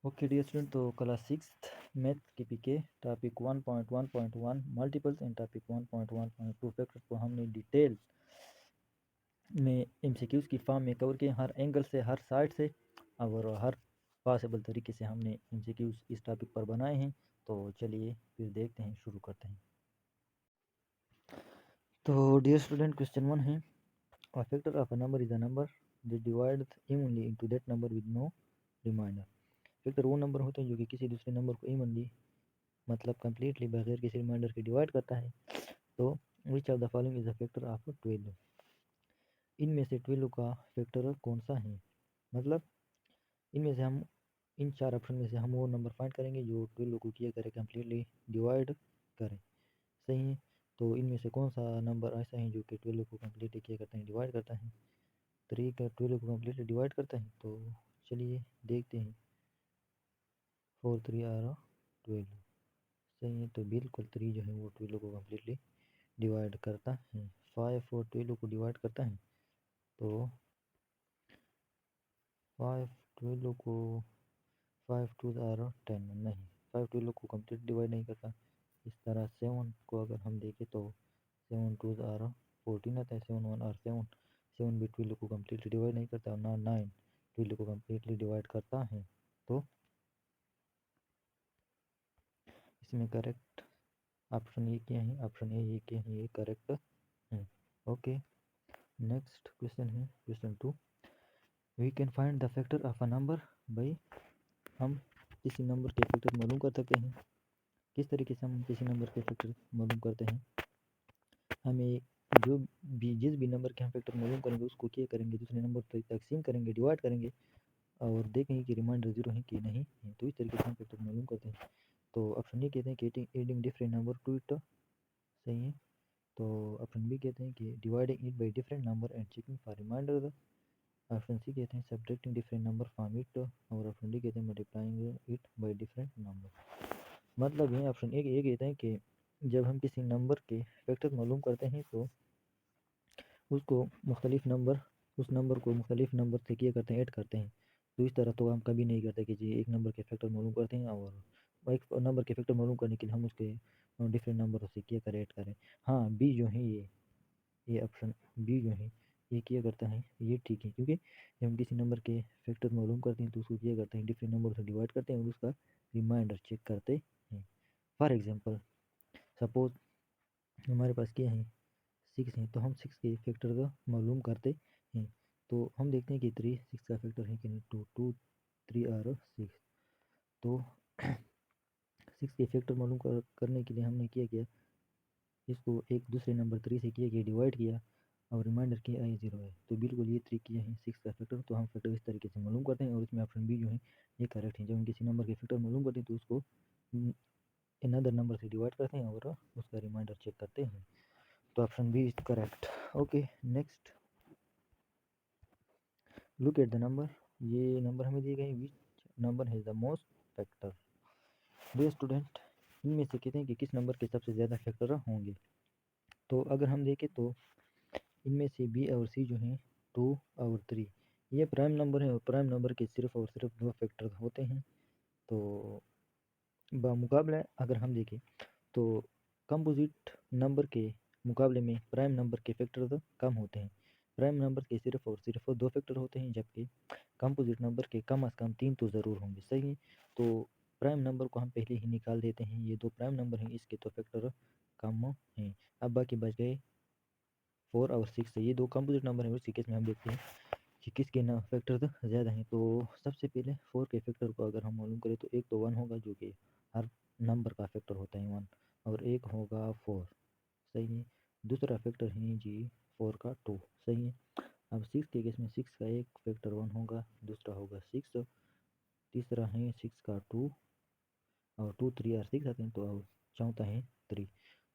Okay dear student, तो class six math के पीके topic 1.1.1 multiples and topic 1.1.2 factors को हमने डिटेल में एमसीक्यूज की फॉर्म में कवर किए। हर एंगल से, हर साइड से और हर पॉसिबल तरीके से हमने एमसीक्यूज इस टॉपिक पर बनाए हैं। तो चलिए फिर देखते हैं, शुरू करते हैं। तो डियर स्टूडेंट, क्वेश्चन 1 है, a factor of a number is a number that divides evenly into that number with no remainder। Factor वो नंबर होते हैं जो कि किसी दूसरे नंबर को इवनली मतलब कंप्लीटली बगैर किसी रिमाइंडर के डिवाइड करता है। तो which of the following is a factor of 12। इनमें से 12 का फैक्टर कौन सा है, मतलब इनमें से हम इन चार ऑप्शन में से हम वो नंबर फाइंड करेंगे जो 12 को किया करे कंप्लीटली डिवाइड करे। सही है। तो इनमें से कौन सा नंबर ऐसा है जो कि 12 को कम्प्लीटली किया करता है, डिवाइड करता है। 3 का 12 को कम्प्लीटली डिवाइड करता है। तो चलिए देखते हैं। 4 3 आर 12। सही है। तो बिल्कुल 3 जो है वो 12 को कम्प्लीटली डिवाइड करता है। 5 और 12 को डिवाइड करता है। तो 5 12 को 5 2 आर 10 नहीं, 5 12 को कम्प्लीट डिवाइड नहीं करता। इस तरह 7 को अगर हम देखें तो 7 2 आर 14 आता है। 7 1 आर 7। 7 भी 12 को कम्प्लीटली डिवाइड नहीं करता और ना 9 12 को कम्प्लीटली डिवाइड करता है। तो इसमें करेक्ट ऑप्शन ए क्या है, ऑप्शन ए ये क्या है, ये करेक्ट है। ओके, नेक्स्ट क्वेश्चन है question 2। We can find the factor of a number. भाई हम किसी नंबर के फैक्टर मालूम कर सकते हैं। किस तरीके से हम किसी नंबर के फैक्टर मालूम करते हैं, हमें जो भी जिस भी नंबर के हम फैक्टर मालूम करेंगे उसको क्या करेंगे, दूसरे नंबर पर तकसीम करेंगे, डिवाइड करेंगे और देखेंगे कि रिमाइंडर जीरो है कि नहीं है। तो इस तरीके से हम फैक्टर मालूम करते हैं। तो ऑप्शन ए कहते हैं कि adding different number to it. सही है। तो ऑप्शन बी कहते हैं कि dividing it by different number and checking for reminder. Option C कहते हैं subtracting different number from it. और ऑप्शन डी कहते हैं multiplying it by different number. मतलब ये ऑप्शन ए ये कहते हैं कि जब हम किसी नंबर के फैक्टर मालूम करते हैं तो उसको मुख्तलिफ नंबर उस नंबर को मुख्तलिफ नंबर से किया करते हैं, ऐड करते हैं। तो इस तरह तो हम कभी नहीं करते कि जी एक नंबर के फैक्टर मालूम करते हैं और एक नंबर के फैक्टर मालूम करने के लिए हम उसके डिफरेंट नंबर से किया करें, ऐड करें। हाँ, बी जो है ये ऑप्शन बी जो है ये किया करता है, ये ठीक है। क्योंकि जब हम किसी नंबर के फैक्टर मालूम करते हैं तो उसको किया करते हैं डिफरेंट नंबर से डिवाइड करते हैं और उसका रिमाइंडर चेक करते हैं। फॉर एग्जांपल सपोज हमारे पास क्या है, 6 है। तो हम 6 के फैक्टर का मालूम करते हैं। तो हम देखते हैं कि 3 6 का फैक्टर है कि नहीं। 2 2 3 और 6। तो 6 के फैक्टर मालूम करने के लिए हमने क्या किया, इसको एक दूसरे नंबर 3 से किया डिवाइड किया और रिमाइंडर किया आई 0 है। तो बिल्कुल ये 3 किया है 6 का फैक्टर। तो हम फैक्टर इस तरीके से मालूम करते हैं और इसमें ऑप्शन बी जो है ये करेक्ट है। जब हम किसी नंबर के फैक्टर मालूम करते हैं तो उसको अनदर नंबर से डिवाइड करते हैं और उसका रिमाइंडर चेक करते हैं। तो option B is correct. Okay, next look at the number. ये नंबर हमें दिए गए, which number has the most factor. Dear student, इनमें से कहते हैं कि किस नंबर के सबसे ज़्यादा फैक्टर होंगे। तो अगर हम देखें तो इनमें से बी और सी जो हैं 2 और 3 ये प्राइम नंबर है और प्राइम नंबर के सिर्फ और सिर्फ 2 फैक्टर होते हैं। तो बामुकाबला अगर हम देखें तो कंपोजिट नंबर के मुकाबले में प्राइम नंबर के फैक्टर कम होते हैं। प्राइम नंबर के सिर्फ और सिर्फ 2 फैक्टर होते हैं, जबकि कंपोजिट नंबर के कम अज़ कम 3 तो ज़रूर होंगे। सही है। तो प्राइम नंबर को हम पहले ही निकाल देते हैं। ये 2 प्राइम नंबर हैं, इसके तो फैक्टर कम हैं। अब बाकी बच गए 4 और 6। ये 2 कंपोजिट नंबर हैं। उसी केस में हम देखते हैं कि किसके ना फैक्टर ज़्यादा हैं। तो सबसे पहले 4 के फैक्टर को अगर हम मालूम करें तो एक तो 1 होगा जो कि हर नंबर का फैक्टर होता है 1, और एक होगा 4। सही है। दूसरा फैक्टर है जी 4 का 2। सही है। अब 6 के केस में 6 का एक फैक्टर 1 होगा, दूसरा होगा 6, तीसरा है 6 का 2 और 2 3 और 6 आते हैं। तो अब चौथा है 3।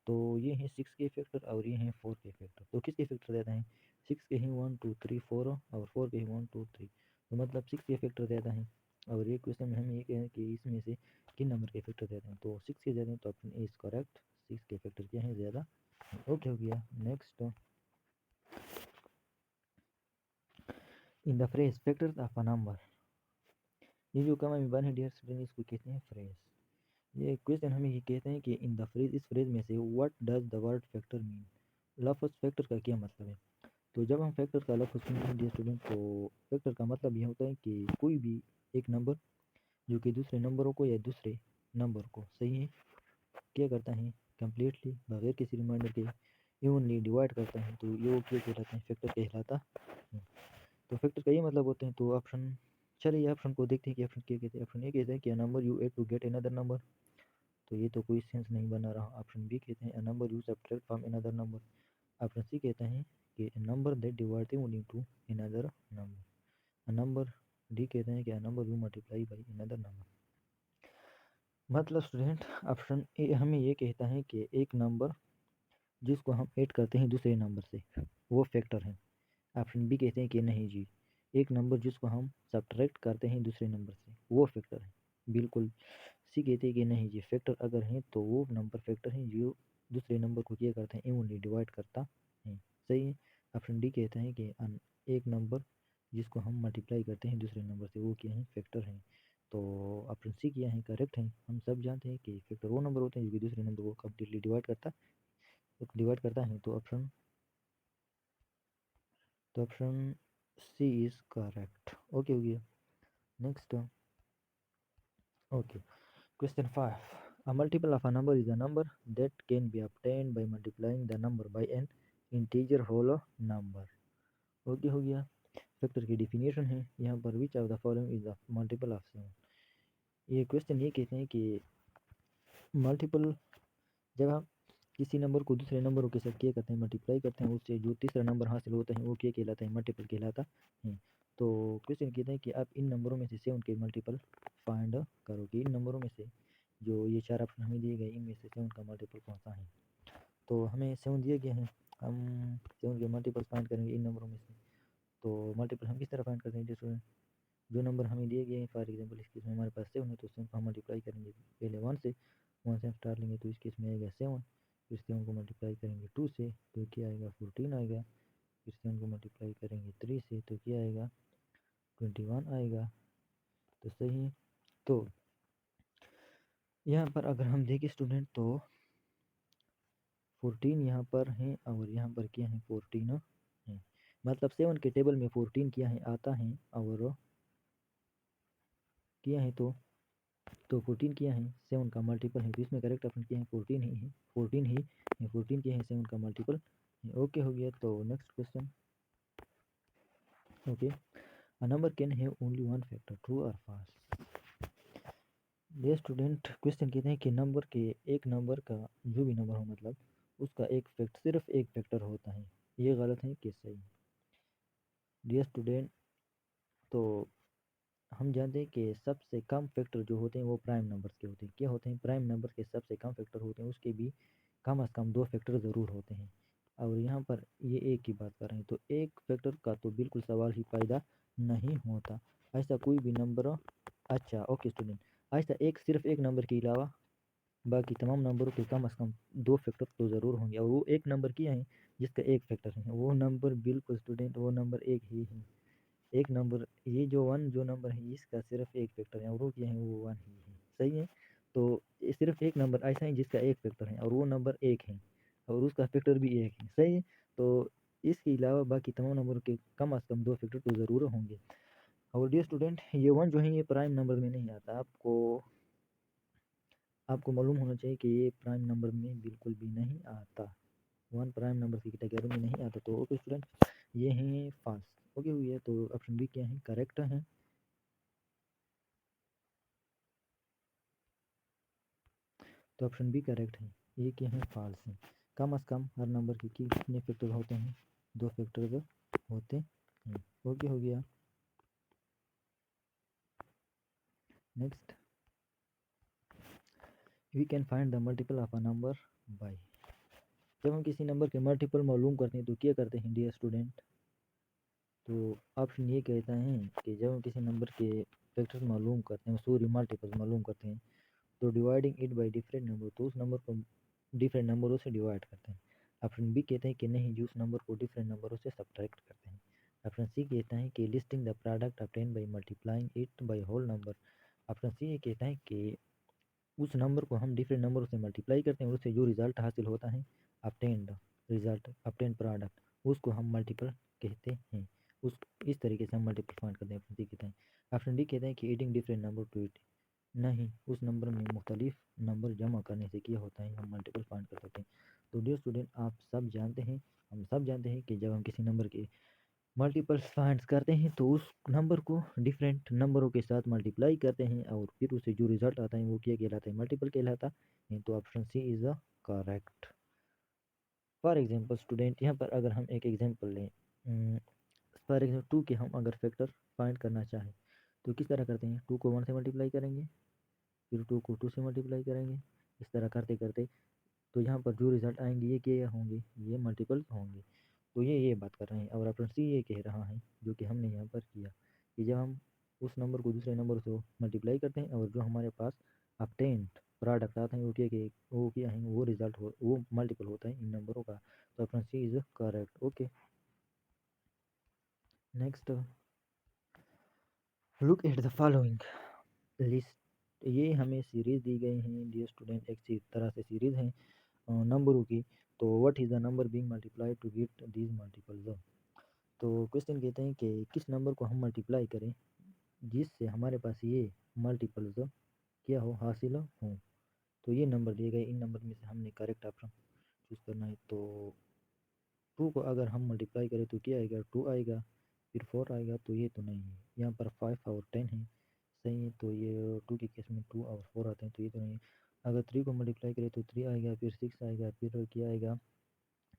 तो ये हैं 6 के फैक्टर और ये हैं 4 के फैक्टर। तो किसके फैक्टर ज़्यादा हैं, 6 के हैं 1 2 3 4 और 4 के हैं 1 2 3। तो मतलब 6 के फैक्टर ज़्यादा हैं। और ये क्वेश्चन में हम ये कहें कि इसमें से किन नंबर के फैक्टर ज़्यादा हैं, तो 6 के ज़्यादा हैं। तो ऑप्शन ए इज़ करेक्ट, 6 के फैक्टर क्या हैं, ज़्यादा। ओके, हो गया। Next, in the phrase factors of a number, ये जो कमा में वन है डियर स्टूडेंट, इसको कहते हैं फ्रेज। ये क्वेश्चन हमें ये कहते हैं कि इन द फ्रेज, इस फ्रेज में से what does the word factor mean, लफ्ज़ फैक्टर का क्या मतलब है। तो जब हम फैक्टर का लफ्ज़ सुनते हैं डियर स्टूडेंट, तो फैक्टर का मतलब ये होता है कि कोई भी एक नंबर जो कि दूसरे नंबरों को या दूसरे नंबर को सही है क्या करता है, कम्प्लीटली बगैर किसी रिमाइंडर के इवनली डिवाइड करता है, तो ये वो क्या कहलाता है, फैक्टर कहलाता है। तो फैक्टर का ये मतलब होते हैं। तो ऑप्शन, चलिए ऑप्शन को देखते हैं कि ऑप्शन क्या कहते हैं। ऑप्शन ए कहते हैं कि a number you add to get another number, तो ये तो कोई सेंस नहीं बना रहा। ऑप्शन बी कहते हैं a number you subtract from another number. Option C कहते हैं कि a number that divide into another number. A number, D कहते हैं कि a number you multiply by another number. मतलब स्टूडेंट ऑप्शन ए हमें ये कहता है कि एक नंबर जिसको हम ऐड करते हैं दूसरे नंबर से वो फैक्टर है। ऑप्शन बी कहते हैं कि नहीं जी, एक नंबर जिसको हम सब्ट्रैक्ट करते हैं दूसरे नंबर से वो फैक्टर है। बिल्कुल। सी कहते हैं कि नहीं जी, फैक्टर अगर है तो वो नंबर फैक्टर है जो दूसरे नंबर को क्या करते हैं, इवनली डिवाइड करता है। सही है। ऑप्शन डी कहता है कि एक नंबर जिसको हम मल्टीप्लाई करते हैं दूसरे नंबर से वो क्या है, फैक्टर है। तो ऑप्शन सी किया है करेक्ट है। हम सब जानते हैं कि फैक्टर वो नंबर होते हैं जो कि दूसरे नंबर को कम्प्लीटली डिवाइड करता है। तो option C is correct. Okay हो गया। Next, okay, question 5, a multiple of a number is a number that can be obtained by multiplying the number by an integer whole number। Okay हो गया। Factor की definition है यहाँ पर, which of the following is the multiple of 7। ये question ये कहते हैं कि मल्टीपल, जब हम किसी नंबर को दूसरे नंबरों के साथ क्या करते हैं, मल्टीप्लाई करते हैं, उससे जो तीसरा नंबर हासिल होता है वो क्या कहलाता है, मल्टीपल कहलाता है। तो क्वेश्चन कहते हैं कि आप इन नंबरों में से 7 के मल्टीपल फाइंड करो कि इन नंबरों में से जो ये 4 ऑप्शन हमें दिए गए इनमें से 7 का मल्टीपल कौन सा है। तो हमें 7 दिया गया है, हम 7 के मल्टीपल फाइंड करेंगे इन नंबरों में से। तो मल्टीपल हम किस तरह फाइंड करते हैं जैसे, जो नंबर हमें दिए गए हैं, फॉर एग्जाम्पल इस केस में हमारे पास 7 है तो 7 को हम मल्टीप्लाई करेंगे पहले 1 से हम स्टार्ट लेंगे तो इस केस में आएगा 7। फिर 7 को मल्टीप्लाई करेंगे 2 से तो क्या आएगा 14 आएगा। फिर 7 को मल्टीप्लाई करेंगे 3 से तो क्या आएगा 21 आएगा। तो सही है। तो यहाँ पर अगर हम देखें स्टूडेंट तो 14 यहाँ पर है और यहाँ पर क्या है 14 है। मतलब 7 के टेबल में 14 क्या है आता है और क्या है तो 14 क्या है 7 का मल्टीपल है। तो इसमें करेक्ट ऑप्शन क्या है 14 ही है, 14 ही है। 14 क्या है 7 का मल्टीपल है। ओके हो गया। तो next question, okay, a number can have only one factor, true और फॉल्स। ये स्टूडेंट क्वेश्चन कहते हैं कि नंबर के, एक नंबर का जो भी नंबर हो मतलब उसका एक फैक्ट, सिर्फ एक फैक्टर होता है, ये गलत है कि सही। डियर स्टूडेंट, तो हम जानते हैं कि सबसे कम फैक्टर जो होते हैं वो प्राइम नंबर्स के होते हैं। क्या होते हैं, प्राइम नंबर के सबसे कम फैक्टर होते हैं, उसके भी कम से कम 2 फैक्टर ज़रूर होते हैं। और यहाँ पर ये एक की बात कर रहे हैं तो एक फैक्टर का तो बिल्कुल सवाल ही पैदा नहीं होता। ऐसा कोई भी नंबर, अच्छा ओके स्टूडेंट, ऐसा एक सिर्फ एक नंबर के अलावा बाकी तमाम नंबरों के कम से कम 2 फैक्टर तो ज़रूर होंगे। और वो एक नंबर क्या है जिसका एक फैक्टर है, वो नंबर बिल्कुल स्टूडेंट वो नंबर एक ही है। एक नंबर, ये जो वन जो नंबर है इसका सिर्फ एक फैक्टर है और वो क्या है वो वन ही है। सही है। तो ये सिर्फ एक नंबर ऐसा है जिसका एक फैक्टर है और वो नंबर एक है और उसका फैक्टर भी एक है। सही है। तो इसके अलावा बाकी तमाम नंबरों के कम से कम 2 फैक्टर तो ज़रूर होंगे। और डियर स्टूडेंट, ये वन जो है ये प्राइम नंबर में नहीं आता। आपको मालूम होना चाहिए कि ये प्राइम नंबर में बिल्कुल भी नहीं आता। वन प्राइम नंबर की कैटेगरी में नहीं आता। तो ओके स्टूडेंट, ये हैं फॉल्स। ओके हुई है। तो ऑप्शन बी क्या है करेक्ट है। तो ऑप्शन बी करेक्ट है। ये क्या है फॉल्स है। कम से कम हर नंबर के कितने फैक्टर होते हैं, 2 फैक्टर होते हैं। ओके हो गया। Next, we can find the multiple of a number by. जब हम किसी नंबर के मल्टीपल मालूम करते हैं तो क्या करते हैं डियर स्टूडेंट। तो ऑप्शन ये कहता है कि जब हम किसी नंबर के फैक्टर्स मालूम करते हैं, सॉरी मल्टीपल मालूम करते हैं, तो dividing it by different number, तो उस नंबर को डिफरेंट नंबरों से डिवाइड करते हैं। ऑप्शन बी कहते हैं कि नहीं जी, उस नंबर को डिफरेंट नंबरों से सब्ट्रैक्ट करते हैं। ऑप्शन सी कहता है कि listing the product obtain by multiplying it by whole number. Option C ये कहता है कि उस नंबर को हम डिफरेंट नंबरों से मल्टीप्लाई करते हैं, उससे जो रिजल्ट हासिल होता है ऑब्टेन्ड रिजल्ट ऑब्टेन प्रोडक्ट, उसको हम मल्टीपल कहते हैं। उस इस तरीके से हम मल्टीपल फाइंड करते हैं। ऑप्शन सी कहता है। ऑप्शन डी कहता है कि adding different number to it, नहीं, उस नंबर में मुख्तलिफ नंबर जमा करने से क्या होता है, हम मल्टीपल फाइंड कर सकते हैं। तो डियर स्टूडेंट, आप सब जानते हैं, हम सब जानते हैं कि जब हम किसी नंबर के मल्टीपल फाइंड करते हैं तो उस नंबर को डिफरेंट नंबरों के साथ मल्टीप्लाई करते हैं और फिर उसे जो रिजल्ट आता है वो क्या कहलाता है, मल्टीपल कहलाता है। तो option C is the correct. For example student, यहाँ पर अगर हम एक एग्जांपल लें, फॉर एग्जांपल 2 के हम अगर फैक्टर फाइंड करना चाहें तो किस तरह करते हैं, 2 को 1 से मल्टीप्लाई करेंगे, फिर 2 को 2 से मल्टीप्लाई करेंगे, इस तरह करते करते तो यहाँ पर जो रिजल्ट आएंगे ये क्या होंगे, ये मल्टीपल होंगे। तो ये बात कर रहे हैं। और ऑप्शन सी ये कह रहा है जो कि हमने यहाँ पर किया कि जब हम उस नंबर को दूसरे नंबर से मल्टीप्लाई करते हैं और जो हमारे पास ऑब्टेन्ड प्रोडक्ट आता है वो क्या है, वो रिजल्ट हो, वो मल्टीपल होता है इन नंबरों का। तो option C is correct. Okay, next, look at the following list. ये हमें सीरीज दी गई हैं डियर स्टूडेंट, एक तरह से सीरीज है नंबरों की। तो what is the number being multiplied to get these multiples. तो क्वेश्चन कहते हैं कि किस नंबर को हम मल्टीप्लाई करें जिससे हमारे पास ये मल्टीपल्स क्या हो, हासिल हो। तो ये नंबर दिए गए, इन नंबर में से हमने करेक्ट ऑप्शन चूज़ करना है। तो 2 को अगर हम मल्टीप्लाई करें तो क्या आएगा, 2 आएगा, फिर 4 आएगा, तो ये तो नहीं है। यहाँ पर 5 और 10 है, सही है, तो ये 2 के केस में 2 और 4 आते हैं, तो ये तो नहीं है। अगर 3 को मल्टीप्लाई करें तो 3 आएगा, फिर 6 आएगा, फिर क्या आएगा,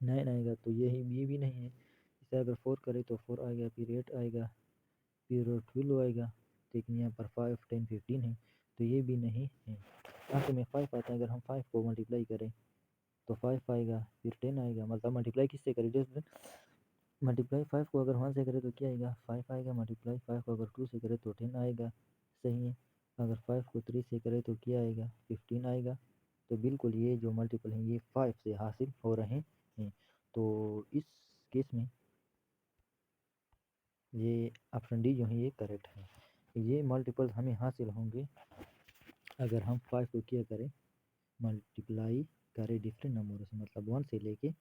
9 आएगा, तो ये भी नहीं है। इसे अगर 4 करें तो 4 आएगा, फिर 8 आएगा, फिर 12 आएगा, लेकिन यहाँ पर 5 10 15 है, तो ये भी नहीं है। आखिर में 5 आता है, अगर हम 5 को मल्टीप्लाई करें तो 5 आएगा, फिर 10 आएगा। मतलब मल्टीप्लाई किससे करें, जस्ट मल्टीप्लाई 5 को अगर 1 से करें तो क्या आएगा, 5 आएगा। मल्टीप्लाई 5 को अगर 2 से करें तो 10 आएगा, सही है। अगर 5 को 3 से करें तो क्या आएगा, 15 आएगा। तो बिल्कुल ये जो मल्टीपल हैं ये 5 से हासिल हो रहे हैं। तो इस केस में ये ऑप्शन डी जो है ये करेक्ट है। ये मल्टीपल हमें हासिल होंगे अगर हम 5 को क्या करें, मल्टीप्लाई करें डिफरेंट नंबरों से, मतलब 1 से लेके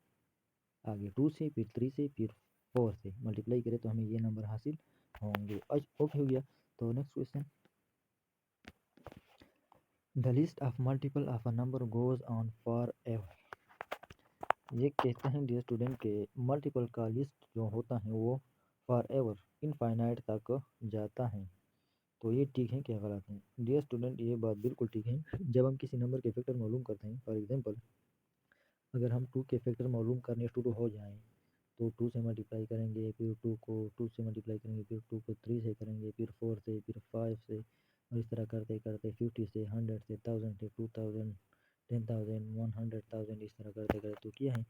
आगे 2 से, फिर 3 से, फिर 4 से मल्टीप्लाई करें तो हमें ये नंबर हासिल होंगे। ओके हो गया। तो next question, the list of multiple of a number goes on for ever. ये कहते हैं डियर स्टूडेंट के मल्टीपल का लिस्ट जो होता है वो फॉर एवर इनफाइनाइट तक जाता है। तो ये ठीक है क्या गलत है, डियर स्टूडेंट ये बात बिल्कुल ठीक है। जब हम किसी नंबर के फैक्टर मालूम करते हैं, फॉर एग्जांपल अगर हम 2 के फैक्टर मालूम करने शुरू हो जाएं तो 2 से मल्टीप्लाई करेंगे, फिर 2 को 2 से मल्टीप्लाई करेंगे, फिर 2 को 3 से करेंगे, फिर 4 से, फिर 5 से, और इस तरह करते करते 50 से, 100 से, 1000 से, 2000, 10,000, 100,000, इस तरह करते करते तो क्या है,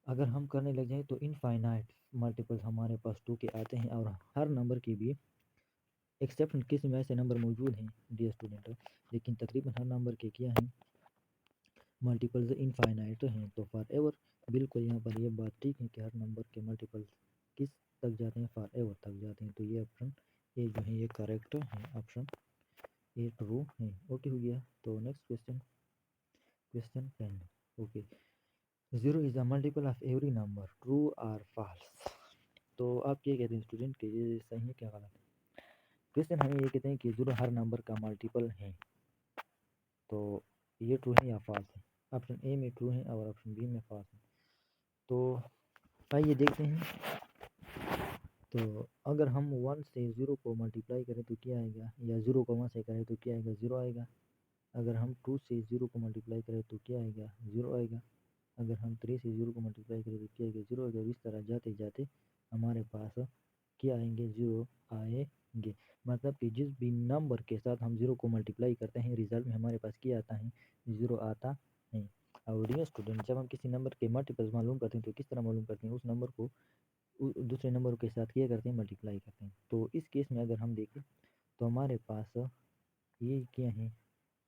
अगर हम करने लग जाएं तो इनफाइनाइट मल्टीपल्स हमारे पास 2 के आते हैं। और हर नंबर की भी एक्सेप्ट किसी में ऐसे नंबर मौजूद हैं डियर स्टूडेंट, लेकिन तकरीबन हर नंबर के क्या हैं, मल्टीपल्स इनफाइनाइट हैं। तो फॉर एवर बिल्कुल यहाँ पर ये बात ठीक है कि हर नंबर के मल्टीपल्स किस तक जाते हैं, फॉर एवर तक जाते हैं। तो ये ऑप्शन ए जो है ये करेक्ट है, ऑप्शन ए ट्रू है। ओके हो गया। तो next question, question 10। Okay, 0 is a multiple of every number, true और फॉल्स। तो आप ये कहते हैं स्टूडेंट कि ये सही है क्या गलत है। क्वेश्चन हमें ये कहते हैं कि 0 हर नंबर का मल्टीपल है, तो ये ट्रू है या फॉल्स है। ऑप्शन ए में ट्रू है और ऑप्शन बी में फॉल्स है। तो आइए देखते हैं। तो अगर हम 1 से 0 को मल्टीप्लाई करें तो क्या आएगा, या 0 को 1 से करें तो क्या आएगा, 0 आएगा। अगर हम 2 से 0 को मल्टीप्लाई करें तो क्या आएगा, 0 आएगा। अगर हम 3 से 0 को मल्टीप्लाई करें तो क्या आएगा, 0 आएगा। इस तरह जाते जाते हमारे पास क्या आएंगे, 0 आएंगे। मतलब कि जिस भी नंबर के साथ हम 0 को मल्टीप्लाई करते हैं रिजल्ट में हमारे पास क्या आता है, 0 आता है। और डियर स्टूडेंट, जब हम किसी नंबर के मल्टीपल्स मालूम करते हैं तो किस तरह मालूम करते हैं, उस नंबर को दूसरे नंबर के साथ क्या करते हैं, मल्टीप्लाई करते हैं। तो इस केस में अगर हम देखें तो हमारे पास ये क्या है,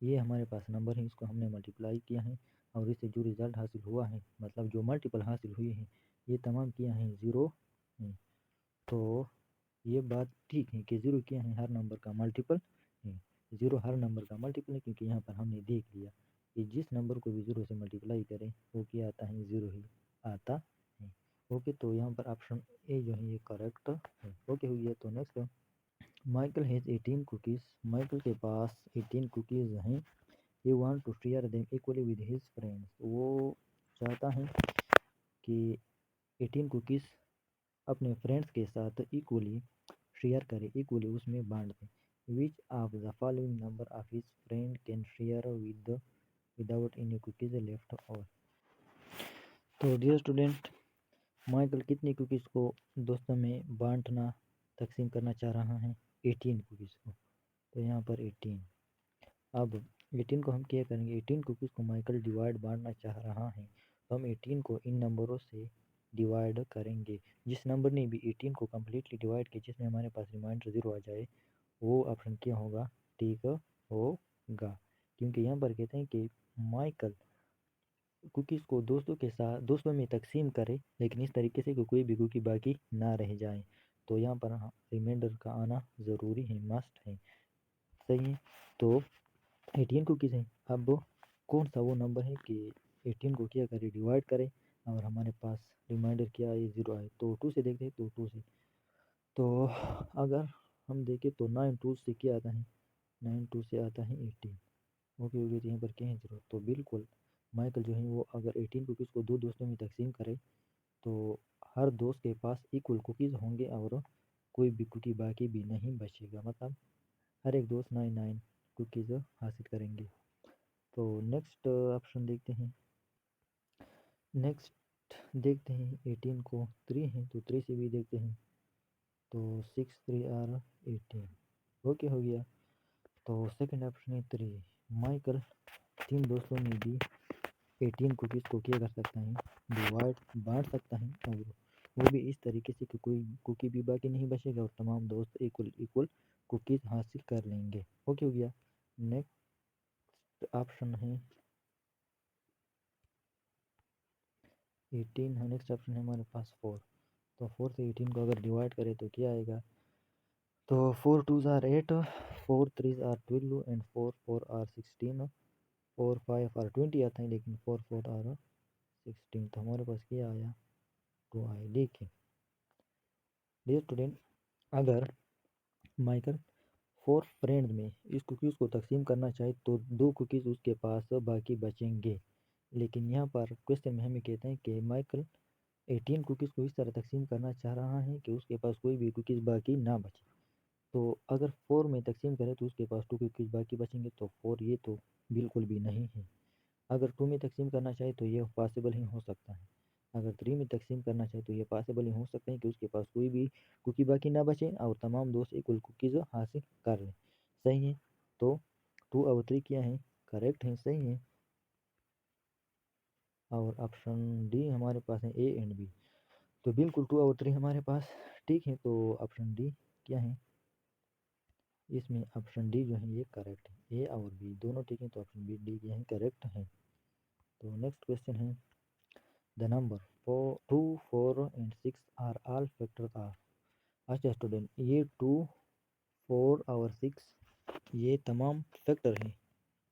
ये हमारे पास नंबर है, इसको हमने मल्टीप्लाई किया है और इससे जो रिज़ल्ट हासिल हुआ है, मतलब जो मल्टीपल हासिल हुई है, ये तमाम क्या हैं, ज़ीरो हैं। तो ये बात ठीक है कि ज़ीरो क्या है, हर नंबर का मल्टीपल है। ज़ीरो हर नंबर का मल्टीपल है, क्योंकि यहाँ पर हमने देख लिया कि जिस नंबर को भी ज़ीरो से मल्टीप्लाई करें वो क्या आता है, ज़ीरो ही आता है। ओके, तो यहाँ पर ऑप्शन ए जो है ये करेक्ट है। ओके हो गया। तो next, Michael has 18 cookies. Michael के पास 18 कुकीज़ हैं। He want to share them equally with his friends. वो चाहता है कि 18 कुकीज़ अपने फ्रेंड्स के साथ इक्वली शेयर करे, इक्वली उसमें बांट दें। Which of the following number of his friend can share without any cookies left over. तो डियर स्टूडेंट, माइकल कितनी कुकीज़ को दोस्तों में बांटना, तकसीम करना चाह रहा है? 18 कुकीज़ को। तो यहाँ पर 18। अब 18 को हम क्या करेंगे, 18 कुकीज़ को माइकल डिवाइड बांटना चाह रहा है, तो हम 18 को इन नंबरों से डिवाइड करेंगे। जिस नंबर ने भी 18 को कम्प्लीटली डिवाइड किया, जिसमें हमारे पास रिमाइंडर 0 आ जाए, वो ऑप्शन क्या होगा, ठीक होगा। क्योंकि यहाँ पर कहते हैं कि माइकल कुकीज़ को दोस्तों के साथ, दोस्तों में तकसीम करे, लेकिन इस तरीके से कि कोई भी कुकी बाकी ना रह जाए। तो यहाँ पर रिमाइंडर का आना ज़रूरी है, मस्ट है। सही है। तो 18 कुकीज़ हैं। अब कौन सा वो नंबर है कि 18 को क्या करे, डिवाइड करे, और हमारे पास रिमाइंडर क्या आए, 0 आए। तो 2 से देखते हैं, तो 2 से, तो अगर हम देखें तो 9 2 से क्या आता है, 9 2 से आता है 18। ओके हो गया। तो यहाँ पर क्या है, 0। तो बिल्कुल माइकल जो है वो अगर 18 कुकीज़ को दो दोस्तों में तकसीम करे, तो हर दोस्त के पास इक्वल कुकीज़ होंगे और कोई भी कुकी बाकी भी नहीं बचेगा, मतलब हर एक दोस्त 9 9 कुकीज़ हासिल करेंगे। तो नेक्स्ट ऑप्शन देखते हैं। नेक्स्ट देखते हैं, 18 को 3 है तो 3 से भी देखते हैं। तो 6 3 आर 18। ओके हो गया। तो सेकंड ऑप्शन है 3। माइकल तीन दोस्तों में भी 18 कुकीज़ को क्या कर सकता है, डिवाइड बांट सकता है, और वो भी इस तरीके से कि कोई कुकी भी बाकी नहीं बचेगा और तमाम दोस्त इक्वल इक्वल कुकीज़ हासिल कर लेंगे। ओके हो गया। नेक्स्ट ऑप्शन है 18 है। नेक्स्ट ऑप्शन है हमारे पास 4। तो 4 से 18 को अगर डिवाइड करें तो क्या आएगा, तो 4 2 are 8, 4 3 are 12 and 4 4 are 16, 4 5 are 20 आता है, लेकिन 4 4 आर 16। तो हमारे पास क्या आया, 2 आए। देखिए डियर स्टूडेंट, अगर माइकल 4 फ्रेंड में इस कुकीज़ को तकसीम करना चाहे तो 2 कुकीज़ उसके पास बाकी बचेंगे। लेकिन यहाँ पर क्वेश्चन में हमें कहते हैं कि माइकल 18 कुकीज़ को इस तरह तकसीम करना चाह रहा है कि उसके पास कोई भी कुकीज़ बाकी ना बचे। तो अगर 4 में तकसीम करें तो उसके पास 2 कुकीज़ बाकी बचेंगे, तो 4 ये तो बिल्कुल भी नहीं है। अगर 2 में तकसीम करना चाहे तो ये पॉसिबल ही हो सकता है। अगर 3 में तकसीम करना चाहे तो ये पॉसिबल ही हो सकता है कि उसके पास कोई भी कुकी बाकी ना बचे और तमाम दोस्त इक्वल कुकीज़ हासिल कर लें। सही है। तो 2 और 3 क्या है, करेक्ट है, सही है। और ऑप्शन डी हमारे पास है, ए एंड बी। तो बिल्कुल 2 और 3 हमारे पास ठीक है। तो ऑप्शन डी क्या है, इसमें ऑप्शन डी जो है ये करेक्ट है। ए और बी दोनों ठीक है, तो ऑप्शन बी डी क्या है, करेक्ट है। तो नेक्स्ट क्वेश्चन है, the number 2 4 and 6 are all factor are. अच्छा स्टूडेंट, ये 2 4 और 6 ये तमाम फैक्टर हैं।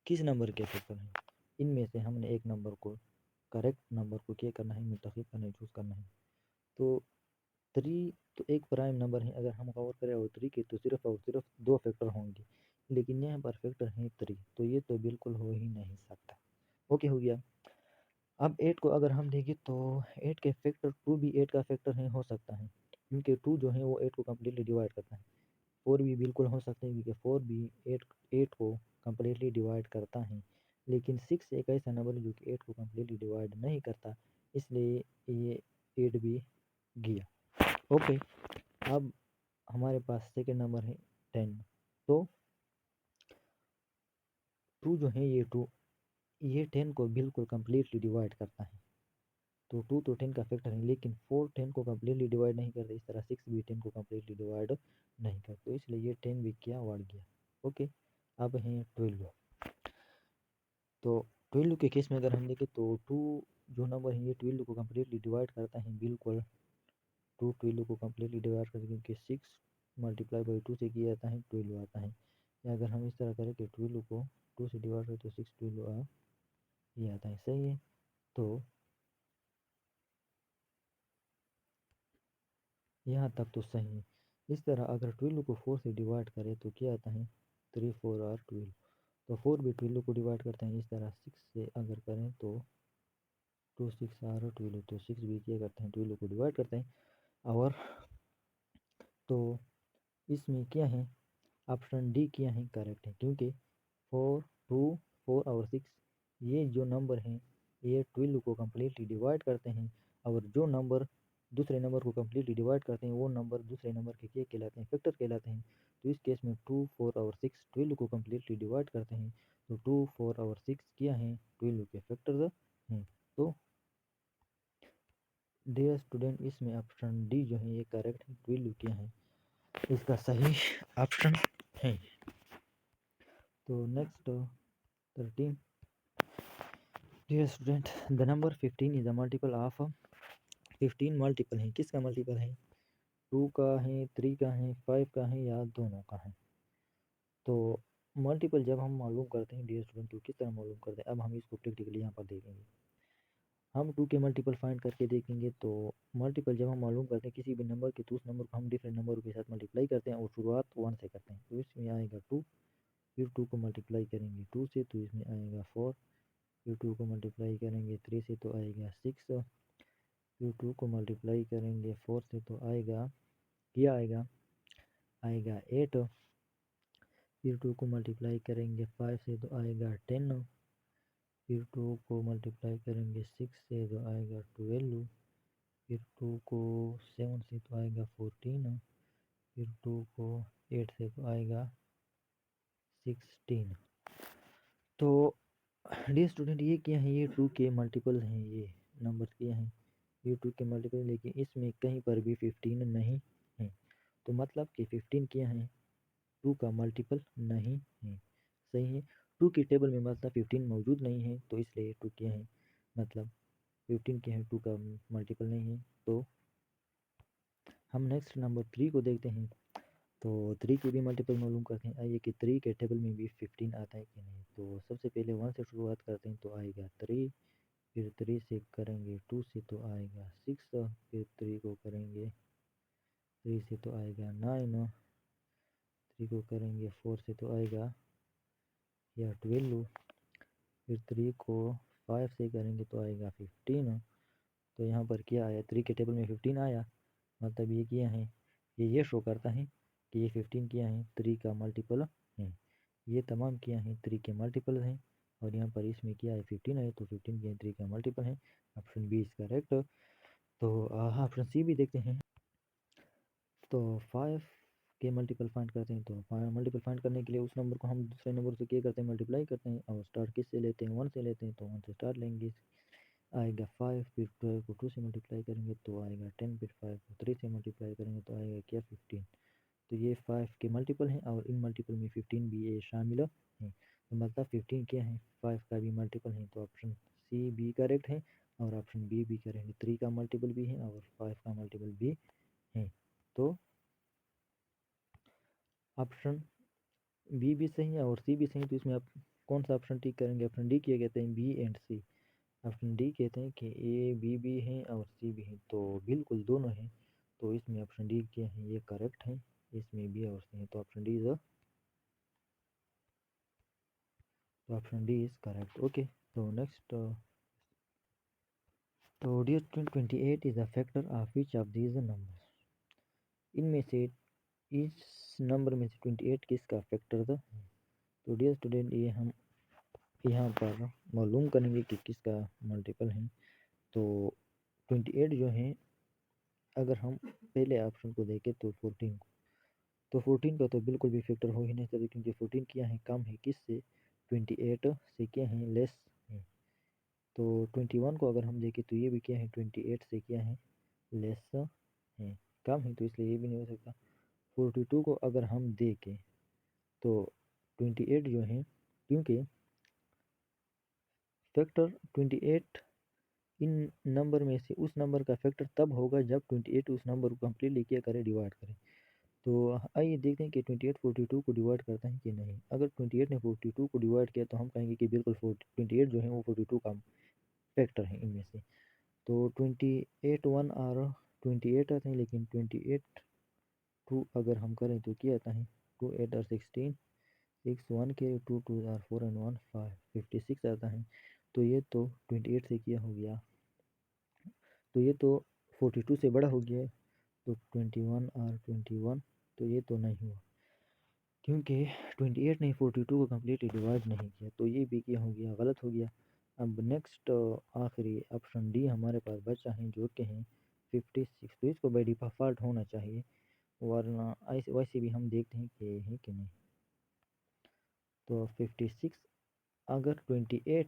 किस नंबर के फैक्टर हैं? इनमें से हमने एक नंबर को, करेक्ट नंबर को क्या करना है, मुंतखब करना है, चूज़ करना है। तो 3 तो एक प्राइम नंबर है, अगर हम गौर करें और 3 के तो सिर्फ और सिर्फ 2 फैक्टर होंगे, लेकिन यहाँ पर फैक्टर है 3, तो ये तो बिल्कुल हो ही नहीं सकता। ओके हो गया। अब 8 को अगर हम देखें तो 8 के फैक्टर 2 भी 8 का फैक्टर है, हो सकता है, क्योंकि 2 जो है वो 8 को कम्प्लीटली डिवाइड करता है। 4 भी बिल्कुल हो सकता है, क्योंकि 4 भी 8 को कम्प्लीटली डिवाइड करता है। लेकिन 6 एक ऐसा नंबर है जो कि 8 को कम्प्लीटली डिवाइड नहीं करता, इसलिए ये 8 भी गया। ओके। अब हमारे पास सेकेंड नंबर है 10। तो 2 जो है ये 10 को बिल्कुल कम्प्लीटली डिवाइड करता है। तो 2 तो 10 का फैक्टर है, लेकिन 4 10 को कम्प्लीटली डिवाइड नहीं करता, इस तरह 6 भी 10 को कम्प्लीटली डिवाइड नहीं करता, तो इसलिए ये 10 भी क्या बढ़ गया। ओके। अब है 12। तो 12 के केस में अगर हम देखें तो 2 जो नंबर है ये 12 को कम्प्लीटली डिवाइड करता है, बिल्कुल टू 12 को कम्प्लीटली डिवाइड करते हैं, क्योंकि 6 मल्टीप्लाई बाई 2 से किया जाता है 12 आता है। या अगर हम इस तरह करें कि 12 को 2 से डिवाइड करें तो 6 12 ये आता है। सही है। तो यहाँ तक तो सही है। इस तरह अगर 12 को 4 से डिवाइड करें तो क्या आता है 3 4 और 12। तो 4 भी 12 को डिवाइड करते हैं। इस तरह 6 से अगर करें तो 2 6 और 12, तो 6 भी क्या करते हैं 12 को डिवाइड करते हैं। और तो इसमें क्या है ऑप्शन डी क्या है करेक्ट है, क्योंकि 4 2 4 और 6 ये जो नंबर हैं ये 12 को कम्प्लीटली डिवाइड करते हैं। और जो नंबर दूसरे नंबर को कम्प्लीटली डिवाइड करते हैं वो नंबर दूसरे नंबर के क्या कहलाते हैं फैक्टर कहलाते हैं। तो इस केस में 2 4 और 6 12 को कम्प्लीटली डिवाइड करते हैं। तो 2 4 और 6 क्या हैं 12 के फैक्टर्स हैं। तो डियर स्टूडेंट इसमें ऑप्शन डी जो है ये करेक्ट है, 12 क्या है इसका सही ऑप्शन है। तो next 13, dear student the number 15 is a multiple of 15 multiple है, किसका मल्टीपल है 2 का है 3 का है 5 का है या दोनों का है। तो मल्टीपल जब हम मालूम करते हैं डियर स्टूडेंट तो किस तरह मालूम करते हैं, अब हम इसको प्रैक्टिकली यहाँ पर देखेंगे। हम 2 के मल्टीपल फाइंड करके देखेंगे। तो मल्टीपल जब हम मालूम करते हैं किसी भी नंबर के तो उस नंबर को हम डिफरेंट नंबर के साथ मल्टीप्लाई करते हैं और शुरुआत 1 से करते हैं। तो इसमें आएगा 2, फिर 2 को मल्टीप्लाई करेंगे 2 से तो इसमें आएगा 4, फिर 2 को मल्टीप्लाई करेंगे 3 से तो आएगा 6, फिर 2 को मल्टीप्लाई करेंगे 4 से तो आएगा क्या आएगा आएगा 8, फिर 2 को मल्टीप्लाई करेंगे 5 से तो आएगा 10, फिर 2 को मल्टीप्लाई करेंगे 6 से तो आएगा 12, फिर 2 को 7 से तो आएगा 14, फिर 2 को 8 से तो आएगा 16। तो डियर स्टूडेंट ये क्या है ये 2 के मल्टीपल हैं, ये नंबर क्या हैं ये 2 के मल्टीपल, लेकिन इसमें कहीं पर भी 15 नहीं है। तो मतलब कि 15 क्या है 2 का मल्टीपल नहीं है। सही है। 2 की टेबल में मतलब 15 मौजूद नहीं है, तो इसलिए 2 क्या है मतलब 15 क्या है 2 का मल्टीपल नहीं है। तो हम नेक्स्ट नंबर 3 को देखते हैं। तो 3 की भी मल्टीपल मालूम करते हैं। आइए कि 3 के टेबल में भी 15 आता है कि नहीं। तो सबसे पहले 1 से शुरुआत करते हैं तो आएगा 3, फिर 3 से करेंगे 2 से तो आएगा 6, फिर 3 को करेंगे 3 से तो आएगा 9, 3 को करेंगे 4 से तो आएगा या 12, फिर 3 को 5 से करेंगे तो आएगा 15। तो यहाँ पर क्या आया 3 के टेबल में 15 आया, मतलब ये क्या है ये शो करता है कि ये 15 क्या है 3 का मल्टीपल है। ये तमाम क्या है 3 के मल्टीपल हैं और यहाँ पर इसमें क्या है 15 है, तो 15 क्या है 3 का मल्टीपल है। Option B is correct. तो ऑप्शन सी भी देखते हैं। तो 5 के मल्टीपल फाइंड करते हैं। तो मल्टीपल फाइंड करने के लिए उस नंबर को हम दूसरे नंबर से क्या करते हैं मल्टीप्लाई करते हैं और स्टार्ट किस से लेते हैं 1 से लेते हैं। तो 1 से स्टार्ट लेंगे आएगा 5, फिर 12 को 2 से मल्टीप्लाई करेंगे तो आएगा 10, फिर 5 को 3 से मल्टीप्लाई करेंगे तो आएगा क्या 15। तो ये 5 के मल्टीपल हैं और इन मल्टीपल में 15 भी ये शामिल है। तो मतलब 15 क्या है 5 का भी मल्टीपल है। तो ऑप्शन सी बी करेक्ट है और ऑप्शन बी भी करेक्ट है। 3 का मल्टीपल भी है और 5 का मल्टीपल भी है। तो ऑप्शन बी भी सही है और सी भी सही है। तो इसमें आप कौन सा ऑप्शन टिक करेंगे। ऑप्शन डी किया कहते हैं B and C. Option D कहते हैं कि ए बी भी है और सी भी है, तो बिल्कुल दोनों हैं। तो इसमें ऑप्शन डी क्या है ये करेक्ट है, इसमें बी और सी है। तो ऑप्शन डी इज तो option D is correct. Okay. तो नेक्स्ट तो dear 28 is a factor of which of these numbers. इनमें से इस नंबर में से 28 किसका फैक्टर था। तो डियर स्टूडेंट ये हम यहाँ पर मालूम करेंगे कि किसका मल्टीपल है। तो 28 जो है अगर हम पहले ऑप्शन को देखें तो 14 को, तो 14 का तो बिल्कुल भी फैक्टर हो ही नहीं सकता, क्योंकि 14 क्या है कम है किससे 28 से क्या है लेस है। तो 21 को अगर हम देखें तो ये भी क्या है 28 से क्या है लेस है, कम है, तो इसलिए ये भी नहीं हो सकता। 42 को अगर हम देखें तो 28 जो है क्योंकि फैक्टर 28 इन नंबर में से उस नंबर का फैक्टर तब होगा जब 28 उस नंबर को कम्प्लीटली क्या करे, डिवाइड करे। तो आइए देखते हैं कि 28 42 को डिवाइड करता है कि नहीं। अगर 28 ने 42 को डिवाइड किया तो हम कहेंगे कि बिल्कुल 28 जो है वो 42 का फैक्टर है इनमें से। तो 28 1 और 28 आते हैं, लेकिन 28 2 अगर हम करें तो क्या आता है, 2 8 और 16, 6 1 के 2 2 और 4 एंड 1 5 56 आता है। तो ये तो 28 से क्या हो गया, तो ये तो 42 से बड़ा हो गया है। तो 21 और 21, तो ये तो नहीं हुआ क्योंकि 28 ने 42 को कम्प्लीटली डिवाइड नहीं किया, तो ये भी क्या हो गया, गलत हो गया। अब नेक्स्ट आखिरी ऑप्शन डी हमारे पास बचा है जो कि है 56। तो इसको बाई डिफ़ॉल्ट होना चाहिए, वरना ऐसे वैसे भी हम देखते हैं कि है कि नहीं। तो 56 अगर 28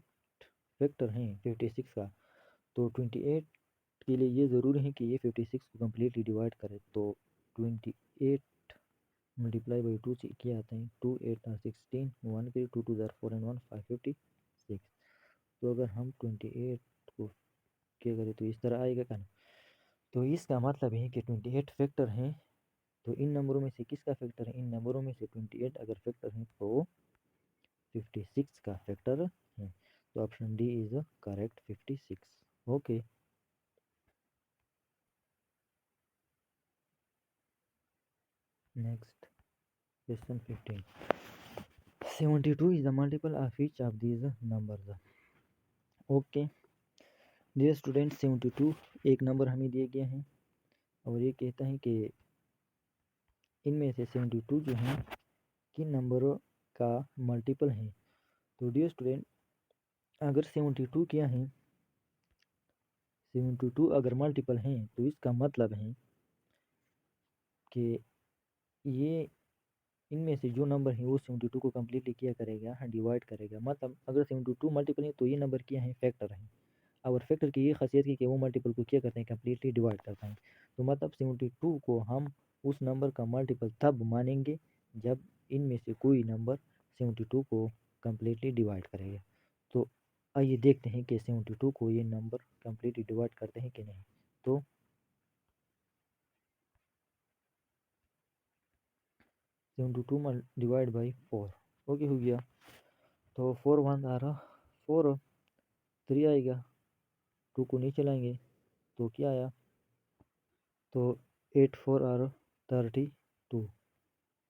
फैक्टर हैं 56 का, तो 28 के लिए ये ज़रूरी है कि ये 56 को कम्प्लीटली डिवाइड करे। तो 28 मल्टीप्लाई बाई 2 से क्या आता है, 2 8 और 16, 1 के 2 2 ज़ार 4 एंड 1 5 56। तो अगर हम 28 को क्या करें तो इस तरह आएगा क्या। तो इसका मतलब है कि 28 फैक्टर हैं। तो इन नंबरों में से किसका फैक्टर है, इन नंबरों में से 28 अगर फैक्टर है तो 56 का फैक्टर है। तो option D is correct, 56। Okay, next question 15। 72 is the multiple of each of these numbers. Okay dear student, 72 एक नंबर हमें दिया गया है और ये कहता है कि इनमें से 72 जो हैं किन नंबरों का मल्टीपल है। तो डियर स्टूडेंट, अगर 72 क्या है, 72 अगर मल्टीपल हैं तो इसका मतलब है कि ये इनमें से जो नंबर है वो 72 को कम्प्लीटली क्या करेगा, डिवाइड करेगा। मतलब अगर 72 मल्टीपल है तो ये नंबर क्या है, फैक्टर है। और फैक्टर की ये खासियत है कि वो मल्टीपल को क्या करते हैं, कम्प्लीटली डिवाइड करते हैं। तो मतलब 72 को हम उस नंबर का मल्टीपल तब मानेंगे जब इनमें से कोई नंबर 72 को कम्प्लीटली डिवाइड करेगा। तो आइए देखते हैं कि 72 को ये नंबर कम्प्लीटली डिवाइड करते हैं कि नहीं। तो 72 डिवाइड बाई 4, ओके हो गया। तो 4 1 आ रहा, 4 3 आएगा, 2 को नीचे लाएंगे तो क्या आया, तो 8 4 और 32।